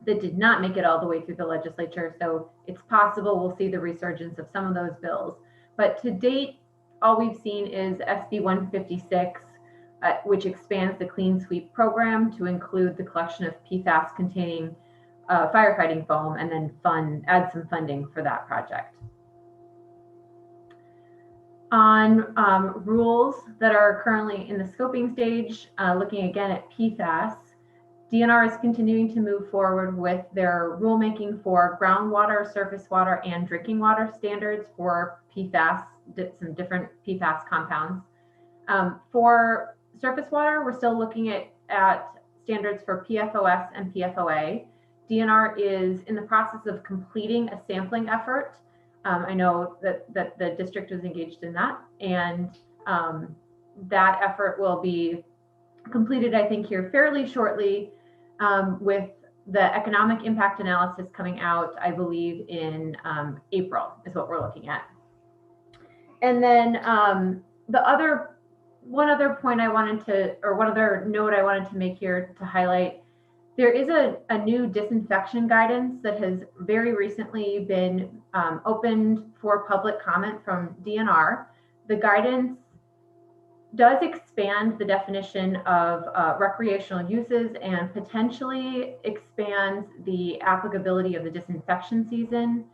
S7: that did not make it all the way through the legislature. So it's possible we'll see the resurgence of some of those bills. But to date, all we've seen is SB 156, which expands the Clean Sweep program to include the collection of PFAS containing firefighting foam, and then add some funding for that project. On rules that are currently in the scoping stage, looking again at PFAS, DNR is continuing to move forward with their rulemaking for groundwater, surface water, and drinking water standards for PFAS, some different PFAS compounds. For surface water, we're still looking at standards for PFOS and PFOA. DNR is in the process of completing a sampling effort. I know that the district was engaged in that, and that effort will be completed, I think, here fairly shortly, with the economic impact analysis coming out, I believe, in April is what we're looking at. And then one other note I wanted to make here to highlight, there is a new disinfection guidance that has very recently been opened for public comment from DNR. The guidance does expand the definition of recreational uses and potentially expands the applicability of the disinfection season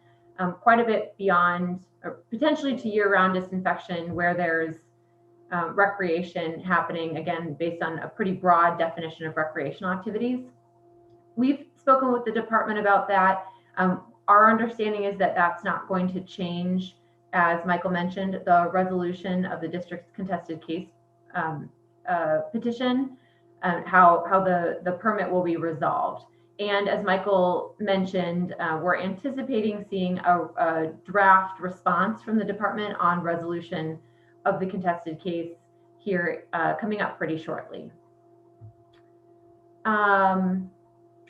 S7: quite a bit beyond, or potentially to year-round disinfection where there's recreation happening, again, based on a pretty broad definition of recreational activities. We've spoken with the department about that. Our understanding is that that's not going to change, as Michael mentioned, the resolution of the district's contested case petition, how the permit will be resolved. And as Michael mentioned, we're anticipating seeing a draft response from the department on resolution of the contested case here coming up pretty shortly.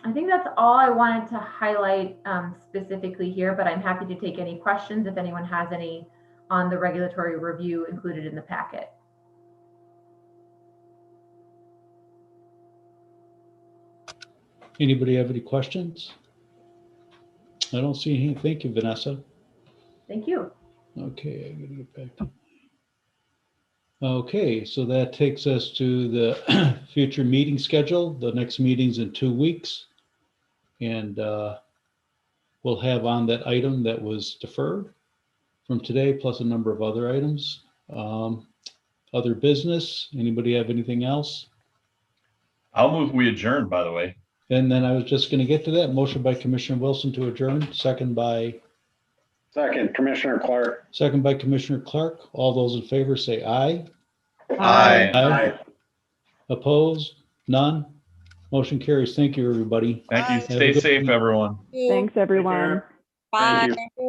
S7: I think that's all I wanted to highlight specifically here, but I'm happy to take any questions if anyone has any on the regulatory review included in the packet.
S8: Anybody have any questions? I don't see any. Thank you, Vanessa.
S7: Thank you.
S8: Okay, I'm gonna get back to. Okay, so that takes us to the future meeting schedule. The next meeting's in 2 weeks. And we'll have on that item that was deferred from today, plus a number of other items. Other business, anybody have anything else?
S2: I'll move we adjourn, by the way.
S8: And then I was just going to get to that. Motion by Commissioner Wilson to adjourn, second by?
S4: Second, Commissioner Clark.
S8: Second by Commissioner Clark. All those in favor say aye.
S2: Aye.
S8: Aye. Opposed? None? Motion carries. Thank you, everybody.
S2: Thank you.
S5: Bye.
S2: Stay safe, everyone.
S18: Thanks, everyone.
S6: Bye.
S4: Thank you.